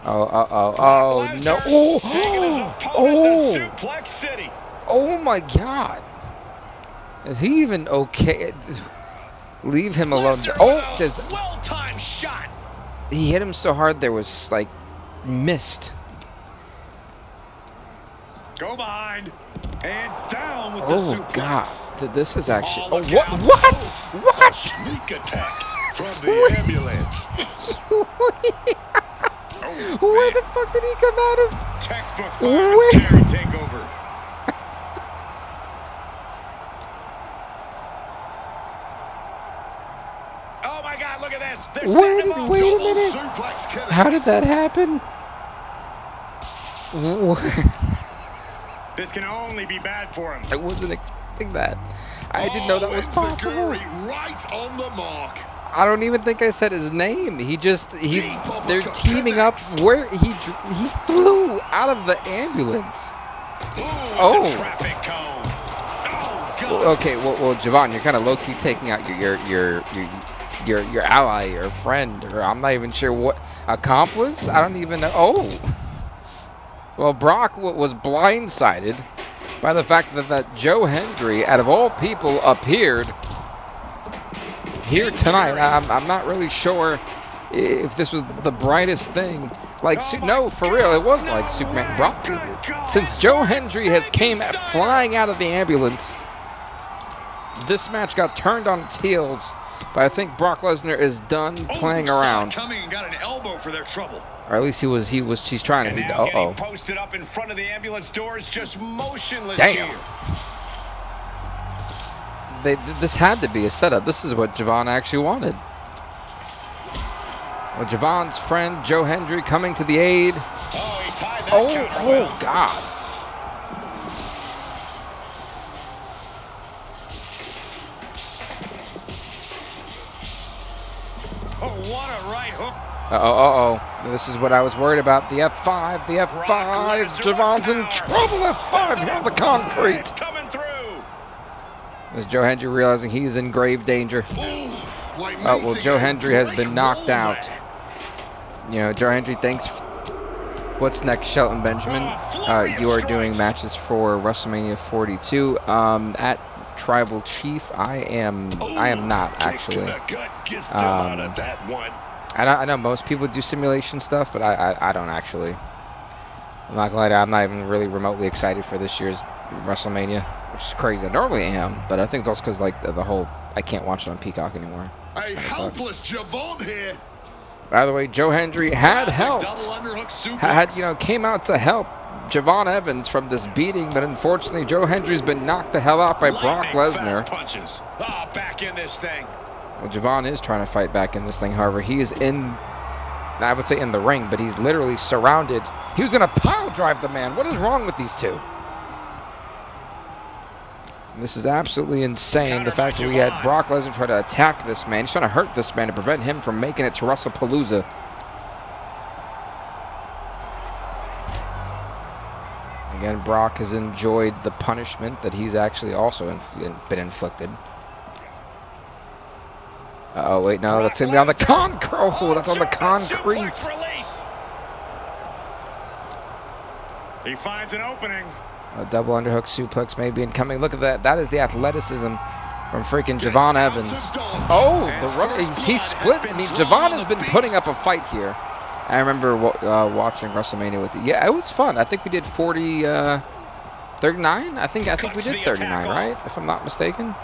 [SPEAKER 1] Oh, no. Oh, my God. Is he even okay? Leave him alone. Oh, there's.
[SPEAKER 2] Well-timed shot.
[SPEAKER 1] He hit him so hard there was like mist.
[SPEAKER 3] Go behind and down with the
[SPEAKER 1] Oh
[SPEAKER 3] suplex.
[SPEAKER 1] God, this is actually.
[SPEAKER 3] Oh,
[SPEAKER 1] Oh
[SPEAKER 3] look out.
[SPEAKER 1] what?
[SPEAKER 3] Sneak attack from the ambulance.
[SPEAKER 1] Where the fuck did he come out of?
[SPEAKER 3] Textbook
[SPEAKER 1] Where?
[SPEAKER 3] violence carry takeover.
[SPEAKER 2] Oh my God! Look at this.
[SPEAKER 1] Wait a minute.
[SPEAKER 3] Suplex connects.
[SPEAKER 1] How did that happen?
[SPEAKER 2] This can only be bad for him.
[SPEAKER 1] I wasn't expecting that. I didn't know that was possible.
[SPEAKER 3] Right on the mark.
[SPEAKER 1] I don't even think I said his name. They're teaming up where he flew out of the ambulance. Oh.
[SPEAKER 2] The traffic cone. Oh God.
[SPEAKER 1] Okay, well, Jevon, you're kind of low-key taking out your ally, your friend, or I'm not even sure what accomplice. I don't even know. Oh. Well, Brock was blindsided by the fact that Joe Hendry, out of all people, appeared here tonight. I'm not really sure if this was the brightest thing. Like, no, for real, it wasn't like Superman. Brock, since Joe Hendry has came flying out of the ambulance, this match got turned on its heels. But I think Brock Lesnar is done playing around.
[SPEAKER 4] Coming and got an elbow for their trouble.
[SPEAKER 1] Or at least he's trying to be. Uh-oh.
[SPEAKER 2] Posted up in front of the ambulance doors, just motionless.
[SPEAKER 1] Damn.
[SPEAKER 2] Here.
[SPEAKER 1] This had to be a setup. This is what Jevon actually wanted. Well, Jevon's friend Joe Hendry coming to the aid.
[SPEAKER 2] Oh, he tied that counter well.
[SPEAKER 1] Oh God.
[SPEAKER 2] Oh, what a right hook.
[SPEAKER 1] This is what I was worried about. The F5, the F5. Jevon's in trouble. F5 here on the concrete.
[SPEAKER 2] Coming through.
[SPEAKER 1] As Joe Hendry realizing he's in grave danger. Oh, well, Joe Hendry has been knocked out. You know, Joe Hendry, thanks. What's next, Shelton Benjamin? You are doing matches for WrestleMania 42. At Tribal Chief, I am not actually. I know most people do simulation stuff, but I don't actually. I'm not gonna lie to you, I'm not even really remotely excited for this year's WrestleMania, which is crazy. I normally am, but I think it's also because like the whole I can't watch it on Peacock anymore.
[SPEAKER 3] A helpless Jevon here.
[SPEAKER 1] By the way, Joe Hendry had helped. Came out to help Jevon Evans from this beating, but unfortunately Joe Hendry's been knocked the hell out by Brock Lesnar.
[SPEAKER 2] Punches. Back in this thing.
[SPEAKER 1] Well, Jevon is trying to fight back in this thing. However, he is I would say in the ring, but he's literally surrounded. He was going to pile drive the man. What is wrong with these two? This is absolutely insane, the fact that we had Brock Lesnar try to attack this man. He's trying to hurt this man to prevent him from making it to Wrestlepalooza. Again, Brock has enjoyed the punishment that he's actually also been inflicted. Oh wait, no, that's going to be on the concrete. Oh, that's on the concrete.
[SPEAKER 4] He finds an opening.
[SPEAKER 1] A double underhook suplex may be incoming. Look at that. That is the athleticism from freaking Jevon Evans. Oh, the run. He split. I mean, Jevon has been putting up a fight here. I remember watching WrestleMania with you. Yeah, it was fun. I think we did 39. I think we did 39, right? If I'm not mistaken.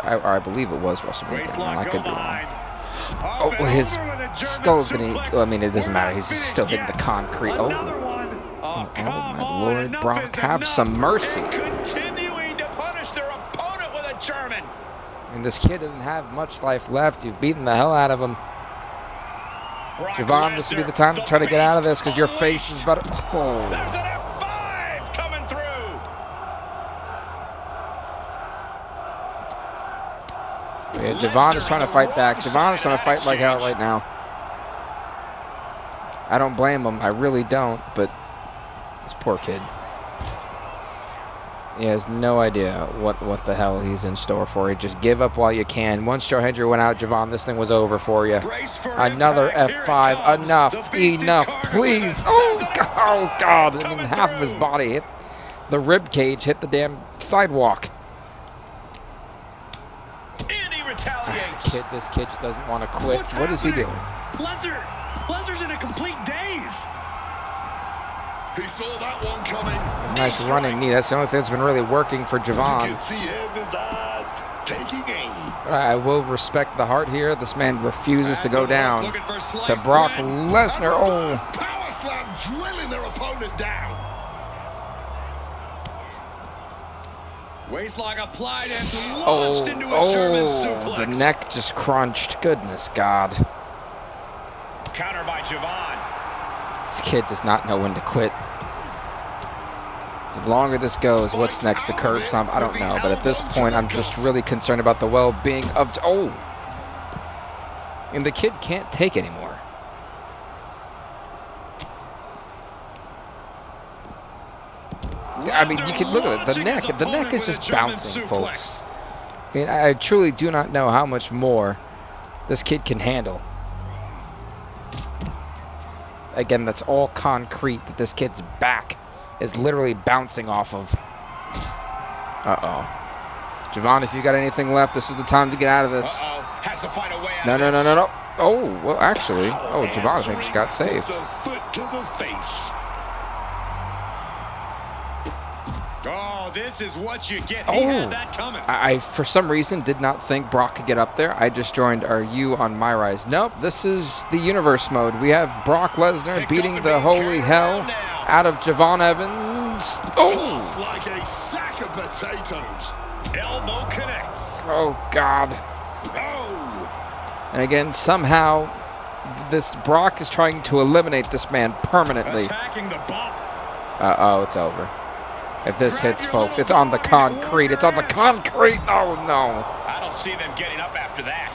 [SPEAKER 1] I believe it was WrestleMania 39. I could be wrong. Oh, his skull's gonna. I mean, it doesn't matter. He's still hitting the concrete. Oh, my Lord, Brock, have some mercy.
[SPEAKER 2] Continuing to punish their opponent with a German.
[SPEAKER 1] I mean, this kid doesn't have much life left. You've beaten the hell out of him. Jevon, this would be the time to try to get out of this because your face is about to... Oh.
[SPEAKER 2] There's an F5 coming through.
[SPEAKER 1] Yeah, Jevon is trying to fight back. Jevon is trying to fight like hell right now. I don't blame him. I really don't, but this poor kid. He has no idea what the hell he's in store for. He just give up while you can. Once Joe Hendry went out, Jevon, this thing was over for you. Another F5. Enough, please. Oh, God. I mean, half of his body hit the rib cage, hit the damn sidewalk. This kid just doesn't want to quit. What is he doing?
[SPEAKER 4] Lesnar's in a complete daze.
[SPEAKER 3] He saw that one coming.
[SPEAKER 1] It was a nice running knee. That's the only thing that's been really working for Jevon.
[SPEAKER 3] You can see Evans' eyes taking aim.
[SPEAKER 1] But I will respect the heart here. This man refuses to go down to Brock Lesnar. Oh.
[SPEAKER 3] Power slam drilling their opponent down.
[SPEAKER 4] Waistlock applied and launched into a German suplex.
[SPEAKER 1] The neck just crunched. Goodness God.
[SPEAKER 2] Counter by Jevon.
[SPEAKER 1] This kid does not know when to quit. The longer this goes, what's next? The curb stomp? I don't know. But at this point, I'm just really concerned about the well-being of... Oh! And the kid can't take anymore. I mean, you can look at it. The neck is just bouncing, folks. I mean, I truly do not know how much more this kid can handle. Again, that's all concrete that this kid's back is literally bouncing off of. Uh-oh. Jevon, if you got anything left, this is the time to get out of this.
[SPEAKER 2] Has to find a way out.
[SPEAKER 1] No. Oh, well, actually. Oh, Jevon, I think, just got saved.
[SPEAKER 3] Foot to the face.
[SPEAKER 4] Oh, this is what you get. He had that coming.
[SPEAKER 1] I, for some reason, did not think Brock could get up there. I just joined our U on my rise. Nope, this is the universe mode. We have Brock Lesnar beating the holy hell out of Jevon Evans. Oh!
[SPEAKER 3] Just like a sack of potatoes.
[SPEAKER 4] Elbow connects.
[SPEAKER 1] Oh, God.
[SPEAKER 3] Oh!
[SPEAKER 1] And again, somehow, this Brock is trying to eliminate this man permanently.
[SPEAKER 4] Attacking the bump.
[SPEAKER 1] Uh-oh, it's over. If this hits, folks, it's on the concrete. It's on the concrete. Oh, no.
[SPEAKER 2] I don't see them getting up after that.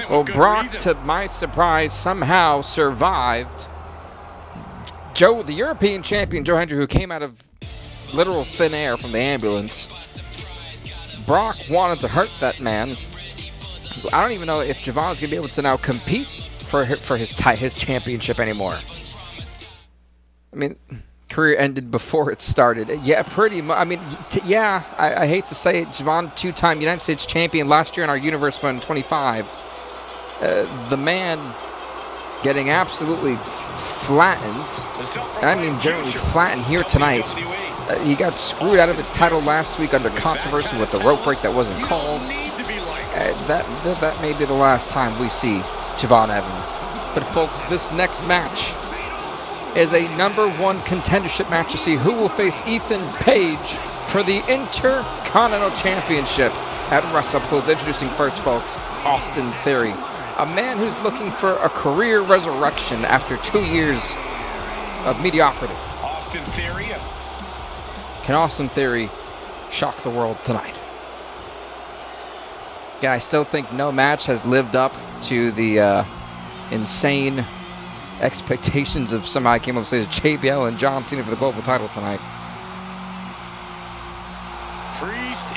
[SPEAKER 1] Well, Brock, to my surprise, somehow survived. Joe, the European champion, Joe Hendry, who came out of literal thin air from the ambulance. Brock wanted to hurt that man. I don't even know if Jevon's going to be able to now compete for his championship anymore. I mean... career ended before it started. Yeah, pretty much. I mean, I hate to say it, Jevon, two-time United States champion last year in our Universe Mode 25. The man getting absolutely flattened, and I mean generally flattened here tonight. He got screwed out of his title last week under controversy with the rope break that wasn't called. That may be the last time we see Jevon Evans. But folks, this next match is a #1 contendership match to see who will face Ethan Page for the Intercontinental Championship at Wrestlepalooza. Introducing first, folks, Austin Theory, a man who's looking for a career resurrection after 2 years of mediocrity.
[SPEAKER 2] Austin Theory.
[SPEAKER 1] Can Austin Theory shock the world tonight? Yeah, I still think no match has lived up to the insane expectations of somebody came up and says JBL and John Cena for the global title tonight.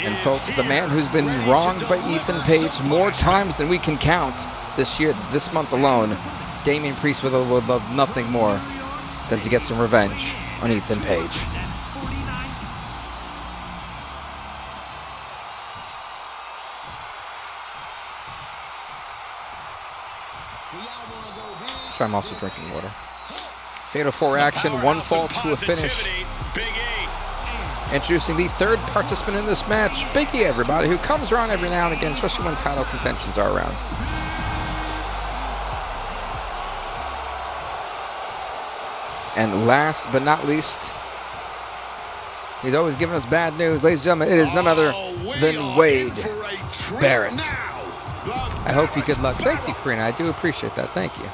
[SPEAKER 1] And folks, the man who's been wronged by Ethan Page more times than we can count this year, this month alone, Damian Priest would love nothing more than to get some revenge on Ethan Page. So I'm also drinking water. Fatal 4 action, 1 fall to a finish. Introducing the third participant in this match, Big E, everybody, who comes around every now and again, especially when title contentions are around. And last but not least, he's always giving us bad news. Ladies and gentlemen, it is none other than Wade Barrett. I hope you good luck. Thank you, Karina. I do appreciate that. Thank you.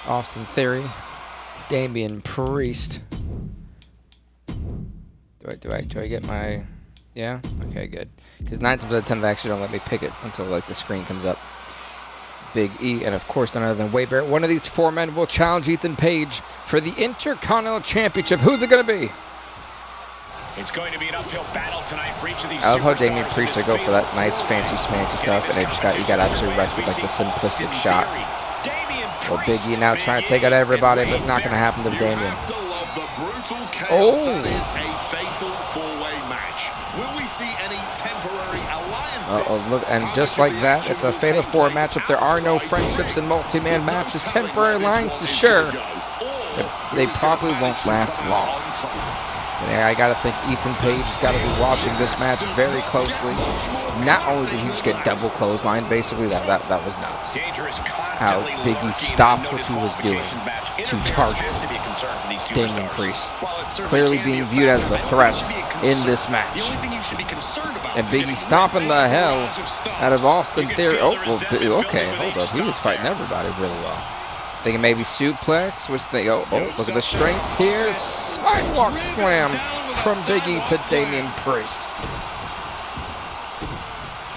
[SPEAKER 1] Austin Theory, Damian Priest. Do I get my... Yeah? Okay, good. Because 9 times out of 10 they actually don't let me pick it until like the screen comes up. Big E, and of course none other than Wade Barrett. One of these 4 men will challenge Ethan Page for the Intercontinental Championship. Who's it going to be?
[SPEAKER 2] It's going to be an uphill battle tonight for each of these.
[SPEAKER 1] I love how Damian Priest go for that nice fancy smancy stuff, and he got absolutely wrecked with like the simplistic shot. Well, Big E now trying to take out everybody, but not going to happen to Damian. Oh! Uh-oh, look, and just like that, it's a Fatal 4 matchup. There are no friendships in multi-man matches. Temporary alliances, sure, but they probably won't last long. Yeah, I gotta think Ethan Page has got to be watching this match very closely. Not only did he just get double clothesline, basically that was nuts. How Big E stopped what he was doing to target Damian Priest, clearly being viewed as the threat in this match. And Big E stomping the hell out of Austin Theory. Oh, well, okay, hold up. He was fighting everybody really well. Thinking maybe suplex, which they look at the strength here. Sidewalk slam from Big E to Damian Priest.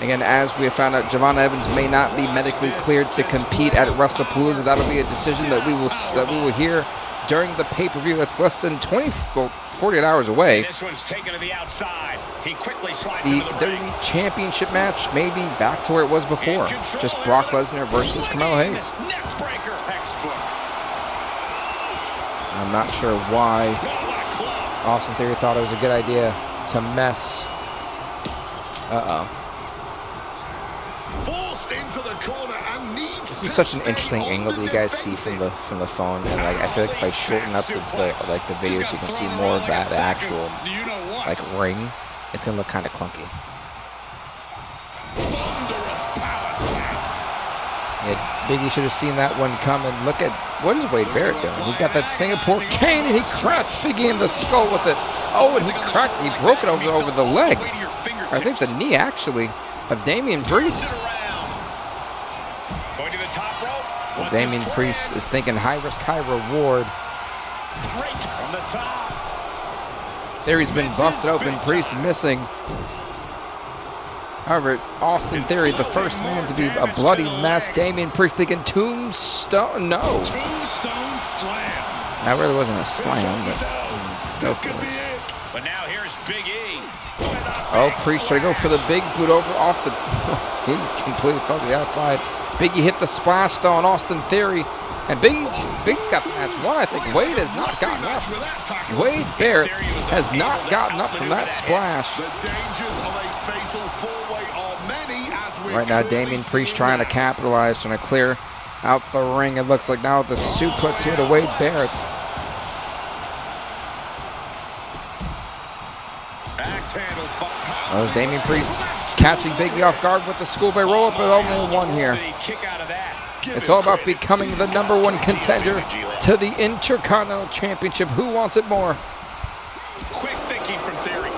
[SPEAKER 1] Again, as we have found out, Jevon Evans may not be medically cleared to compete at Wrestlepalooza. That'll be a decision that we will hear during the pay-per-view. That's less than 48 hours away.
[SPEAKER 2] This one's taken to the outside. He quickly slides
[SPEAKER 1] the WWE Championship match may be back to where it was before. Just Brock Lesnar versus Carmelo Hayes. I'm not sure why Austin Theory thought it was a good idea to mess. This is such an interesting angle that you guys see from the phone, and like I feel like if I shorten up the video so you can see more of that actual like ring, it's gonna look kind of clunky. Yeah, Big E should have seen that one coming. Look at what is Wade Barrett doing? He's got that Singapore cane and he cracks Big E in the skull with it. Oh, and he broke it over the leg. I think the knee actually of Damian Priest. Well, Damian Priest is thinking high risk, high reward. Theory's been busted open. Priest missing. However, Austin Theory, the first man to be a bloody mess. Damian Priest thinking tombstone. No.
[SPEAKER 4] Tombstone slam.
[SPEAKER 1] That really wasn't a slam, but go for it.
[SPEAKER 2] But now here's Big E.
[SPEAKER 1] Oh, Priest trying to go for the big boot off the... He completely fell to the outside. Big E hit the splash though on Austin Theory. And Big's got the match won. I think Wade has not gotten up. Wade Barrett has not gotten up from that splash. Right now, Damian Priest trying to capitalize, trying to clear out the ring. It looks like now the suplex here to Wade Barrett. There's Damian Priest catching Big E off guard with the schoolboy roll-up, but only one here. It's all about becoming the #1 contender to the Intercontinental Championship. Who wants it more?
[SPEAKER 2] Quick thinking from Theory.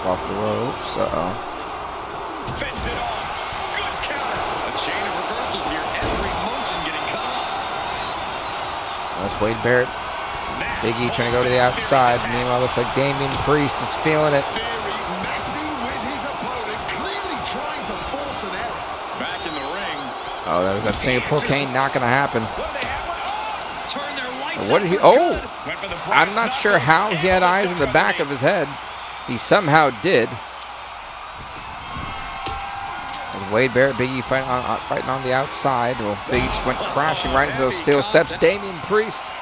[SPEAKER 1] Off the ropes. Uh-oh.
[SPEAKER 2] Fends it off. Good counter. A chain of reversals here. Every motion getting cut off.
[SPEAKER 1] That's Wade Barrett. Big E trying to go to the outside. Meanwhile, looks like Damian Priest is feeling it. Oh, that was that Singapore cane. Not going to happen. What did he... Oh! I'm not sure how he had eyes in the back of his head. He somehow did. As Wade Barrett, Big E fighting on the outside. Well, Big E just went crashing right into those steel steps. Damian Priest,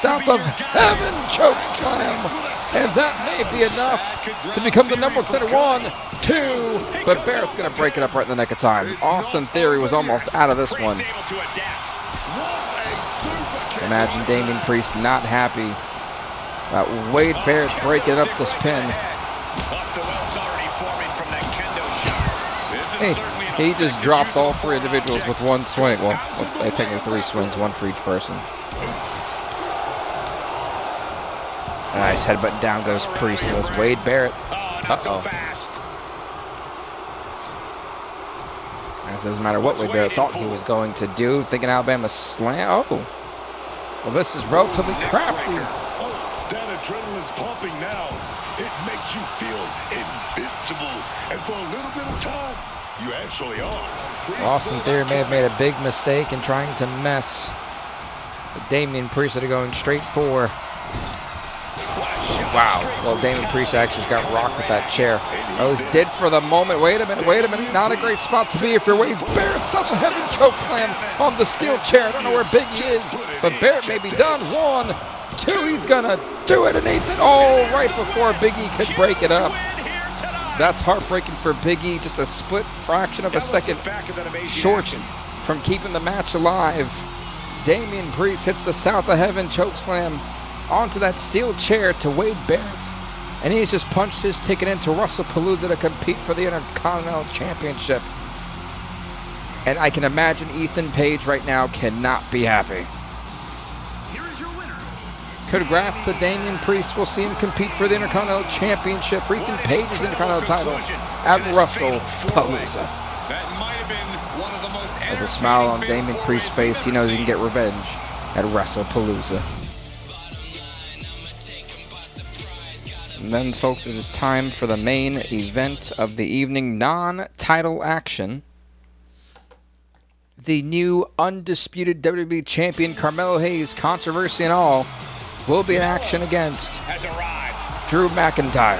[SPEAKER 1] south of heaven, choke slam. And that may be enough to become the number 10. 1, 2, but Barrett's going to break it up right in the nick of time. Austin Theory was almost out of this one. Imagine Damian Priest not happy about Wade Barrett breaking up this pin. He just dropped all 3 individuals with one swing. Well, technically 3 swings, 1 for each person. A nice headbutt. Down goes Priest. And that's Wade Barrett. Uh-oh. It doesn't matter what Wade Barrett thought he was going to do. Thinking Alabama slam. Oh. Well, this is relatively crafty.
[SPEAKER 3] That adrenaline's pumping now. It makes you feel invincible. And for a little bit of time, you actually are.
[SPEAKER 1] Austin Theory may have made a big mistake in trying to mess with Damian Priest that are going straight for. Wow. Well, Damian Priest actually just got rocked with that chair. Those did for the moment. Wait a minute. Not a great spot to be if you're Wade Barrett. South of heaven choke slam on the steel chair. I don't know where Big E is, but Barrett may be done. 1, 2. He's going to do it. And Ethan, right before Big E could break it up. That's heartbreaking for Big E. Just a split fraction of a second short from keeping the match alive. Damian Priest hits the South of heaven choke slam onto that steel chair to Wade Barrett. And he's just punched his ticket into Wrestlepalooza to compete for the Intercontinental Championship. And I can imagine Ethan Page right now cannot be happy. Congrats to Damian Priest. We'll see him compete for the Intercontinental Championship for Ethan Page's Intercontinental title at Wrestlepalooza. With a smile on Damian Priest's face, he knows he can get revenge at Wrestlepalooza. And then, folks, it is time for the main event of the evening, non-title action. The new undisputed WWE Champion Carmelo Hayes, controversy and all, will be in action against Drew McIntyre.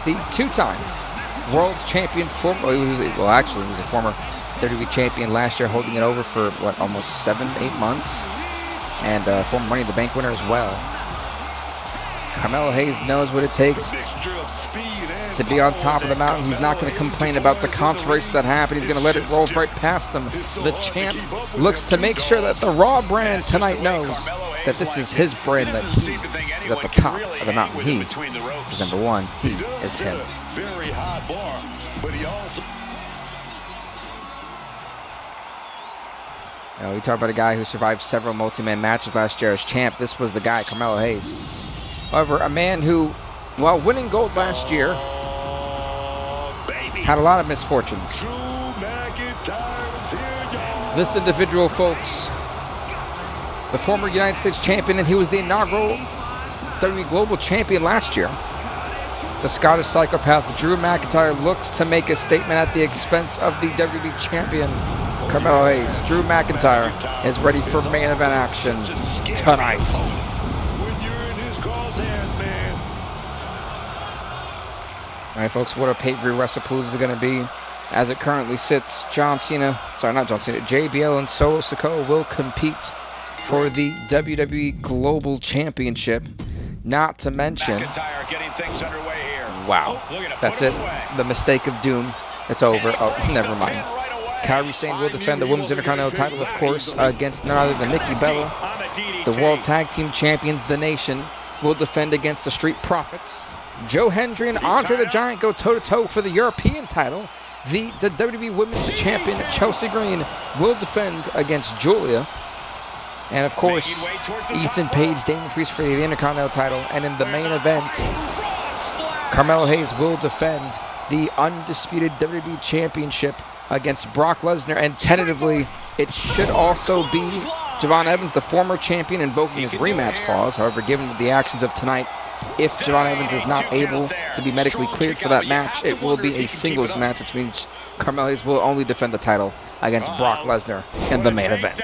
[SPEAKER 1] The 2-time world champion, he was a former WWE champion last year, holding it over for, almost 7-8 months. And former Money in the Bank winner as well. Carmelo Hayes knows what it takes to be on top of the mountain. He's not going to complain about the controversy that happened. He's going to let it roll right past him. The champ looks to make sure that the Raw brand tonight knows that this is his brand, that he is at the top of the mountain. He is number 1. He is him.
[SPEAKER 3] Very high bar, but he also...
[SPEAKER 1] We talk about a guy who survived several multi-man matches last year as champ. This was the guy, Carmelo Hayes. However, a man who, while winning gold last year, had a lot of misfortunes. This individual, folks, the former United States champion, and he was the inaugural WWE Global Champion last year. The Scottish psychopath Drew McIntyre looks to make a statement at the expense of the WWE Champion Carmelo Hayes. Drew McIntyre is ready for main event action tonight. All right, folks, what a pay-per-view Wrestlepalooza is going to be. As it currently sits, JBL and Solo Sikoa will compete for the WWE Global Championship. Not to mention, wow, that's it. The mistake of doom. It's over. Oh, never mind. Kairi Sane will defend the Women's Intercontinental title, of course, against none other than Nikki Bella. The World Tag Team Champions, The Nation, will defend against the Street Profits. Joe Hendry and Andre the Giant go toe-to-toe for the European title. The WWE Women's Champion, Chelsea Green, will defend against Julia. And, of course, Ethan Page, Damian Priest for the Intercontinental title. And in the main event, Carmelo Hayes will defend the undisputed WWE Championship against Brock Lesnar, and tentatively it should also be Jevon Evans, the former champion, invoking his rematch clause. However, given the actions of tonight, If Jevon Evans is not able to be medically cleared for that match, it will be a singles match, which means Carmelo Hayes will only defend the title against Brock Lesnar in the main event.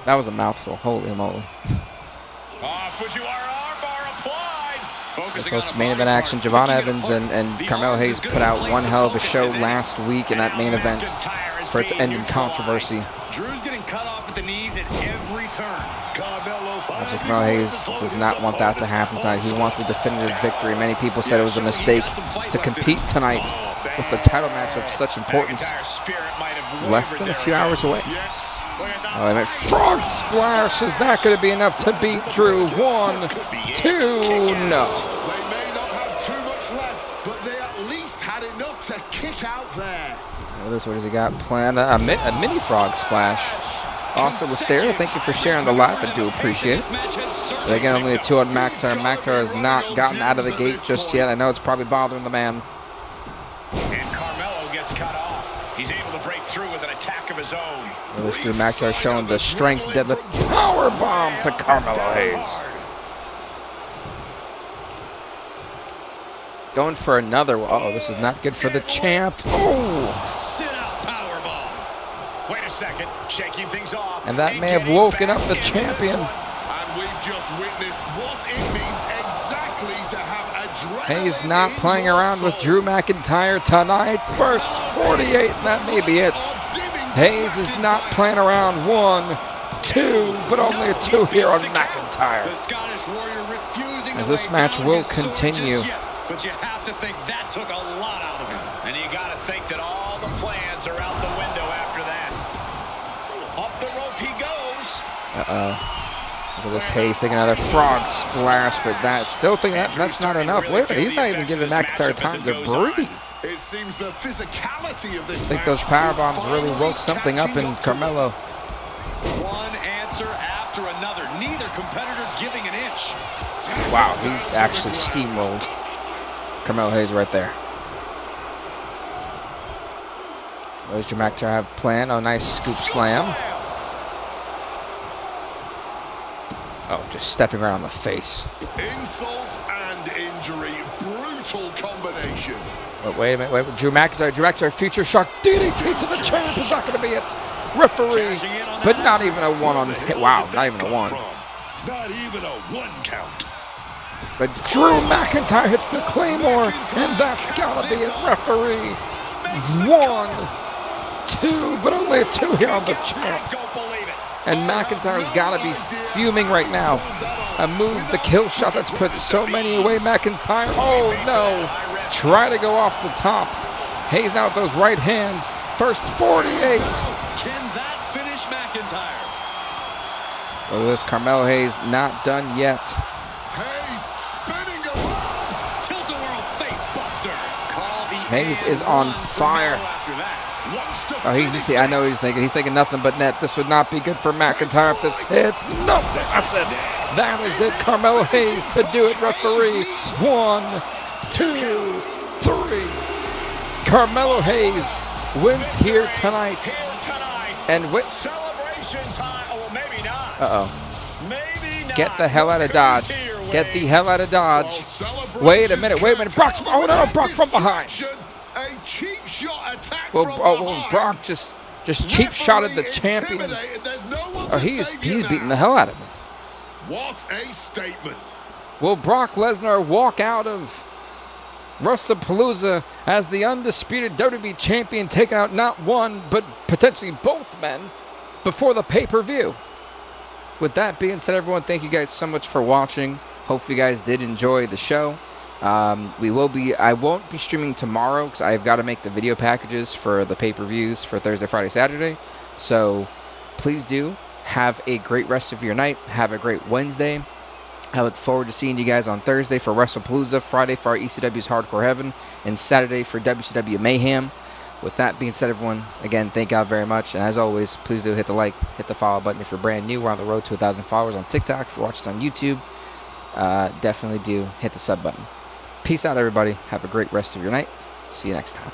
[SPEAKER 1] That was a mouthful. Holy moly. So folks, main event action. Jevon Evans and Carmelo Hayes put out one hell of a show last week in that main event for its end in controversy.
[SPEAKER 4] Drew's getting cut off at the knees at every turn.
[SPEAKER 1] Obviously, Carmelo Hayes does not want that to happen tonight. He wants a definitive victory. Many people said it was a mistake to compete tonight with the title match of such importance less than a few hours away. Oh, I meant frog splash is not going to be enough to beat Drew. 1, 2, no.
[SPEAKER 3] They may not have too much left, but they at least had enough to kick out there.
[SPEAKER 1] What has he got planned? A mini frog splash. Also, Listeria, thank you for sharing the live. I do appreciate it. But again, only a 2 on Mcintrye. Mcintrye has not gotten out of the gate just yet. I know it's probably bothering the man.
[SPEAKER 2] And Carmelo gets cut off. He's able to break through with an attack of his own.
[SPEAKER 1] Well, this Drew Mcintrye showing the strength deadlift power bomb to Carmelo Hayes. Going for another one. Uh-oh, this is not good for the champ. Oh!
[SPEAKER 2] Sit-out powerbomb. Wait a second, shaking things off.
[SPEAKER 1] And that may have woken up the champion.
[SPEAKER 3] And we've just witnessed what it means exactly to have adrenaline.
[SPEAKER 1] Hayes not playing around with Drew McIntyre tonight. First 48, and that may be it. Hayes is not playing around. 1, 2, but only a 2 here on McIntyre. As this match will continue.
[SPEAKER 4] But you have to think that took a lot out of him.
[SPEAKER 2] And you got to think that all the plans are out the window after that. Up the rope he goes.
[SPEAKER 1] Look at this Hayes taking another frog splash, but still thinking that's not enough. Wait a minute, he's not even giving McIntyre time to breathe.
[SPEAKER 3] It seems the physicality of this
[SPEAKER 1] I think those power bombs really woke something up in Carmelo.
[SPEAKER 4] One answer after another. Neither competitor giving an inch.
[SPEAKER 1] Wow, he actually steamrolled Carmelo Hayes right there. What does Drew McIntyre have planned? Oh, nice scoop slam. Oh, just stepping right on the face.
[SPEAKER 3] Insult and injury, brutal combination.
[SPEAKER 1] But wait a minute, wait. Drew McIntyre, future shock DDT to the champ is not going to be it. Referee, but not even a 1 on hit. Wow, not even a 1.
[SPEAKER 3] Not even a 1 count.
[SPEAKER 1] But Drew McIntyre hits the Claymore, and that's got to be it. Referee, 1, 2, but only a 2 here on the champ. And McIntyre's got to be fuming right now. A move, the kill shot that's put so many away. McIntyre, oh no. Try to go off the top. Hayes now with those right hands. First 48.
[SPEAKER 4] Can that finish McIntyre?
[SPEAKER 1] Look at this, Carmelo Hayes not done yet.
[SPEAKER 3] Hayes spinning around.
[SPEAKER 4] Tilt-a-whirl face buster.
[SPEAKER 1] Hayes is on fire. Oh, I know what he's thinking. He's thinking nothing but net. This would not be good for McIntyre if this hits. Nothing. That's it. That is it. Carmelo Hayes to do it. Referee. 1, 2, 3. Carmelo Hayes wins here tonight. And wait.
[SPEAKER 2] Celebration time. Oh, well, maybe not.
[SPEAKER 1] Uh-oh.
[SPEAKER 2] Maybe not.
[SPEAKER 1] Get the hell out of Dodge. Get the hell out of Dodge. Wait a minute. Brock's. Oh, no. Brock from behind.
[SPEAKER 3] A cheap shot attack.
[SPEAKER 1] Well, Brock just cheap shotted the champion. Oh, he's beating the hell out of him.
[SPEAKER 3] What a statement.
[SPEAKER 1] Will Brock Lesnar walk out of Wrestlepalooza as the undisputed WWE champion, taking out not one, but potentially both men before the pay-per-view? With that being said, everyone, thank you guys so much for watching. Hopefully you guys did enjoy the show. I won't be streaming tomorrow because I've got to make the video packages for the pay-per-views for Thursday, Friday, Saturday. So please do have a great rest of your night. Have a great Wednesday. I look forward to seeing you guys on Thursday for Wrestlepalooza, Friday for our ECW's Hardcore Heaven, and Saturday for WCW Mayhem. With that being said, everyone, again, thank God very much. And as always, please do hit the like, hit the follow button if you're brand new. We're on the road to 1,000 followers on TikTok. If you watch us on YouTube, definitely do hit the sub button. Peace out, everybody. Have a great rest of your night. See you next time.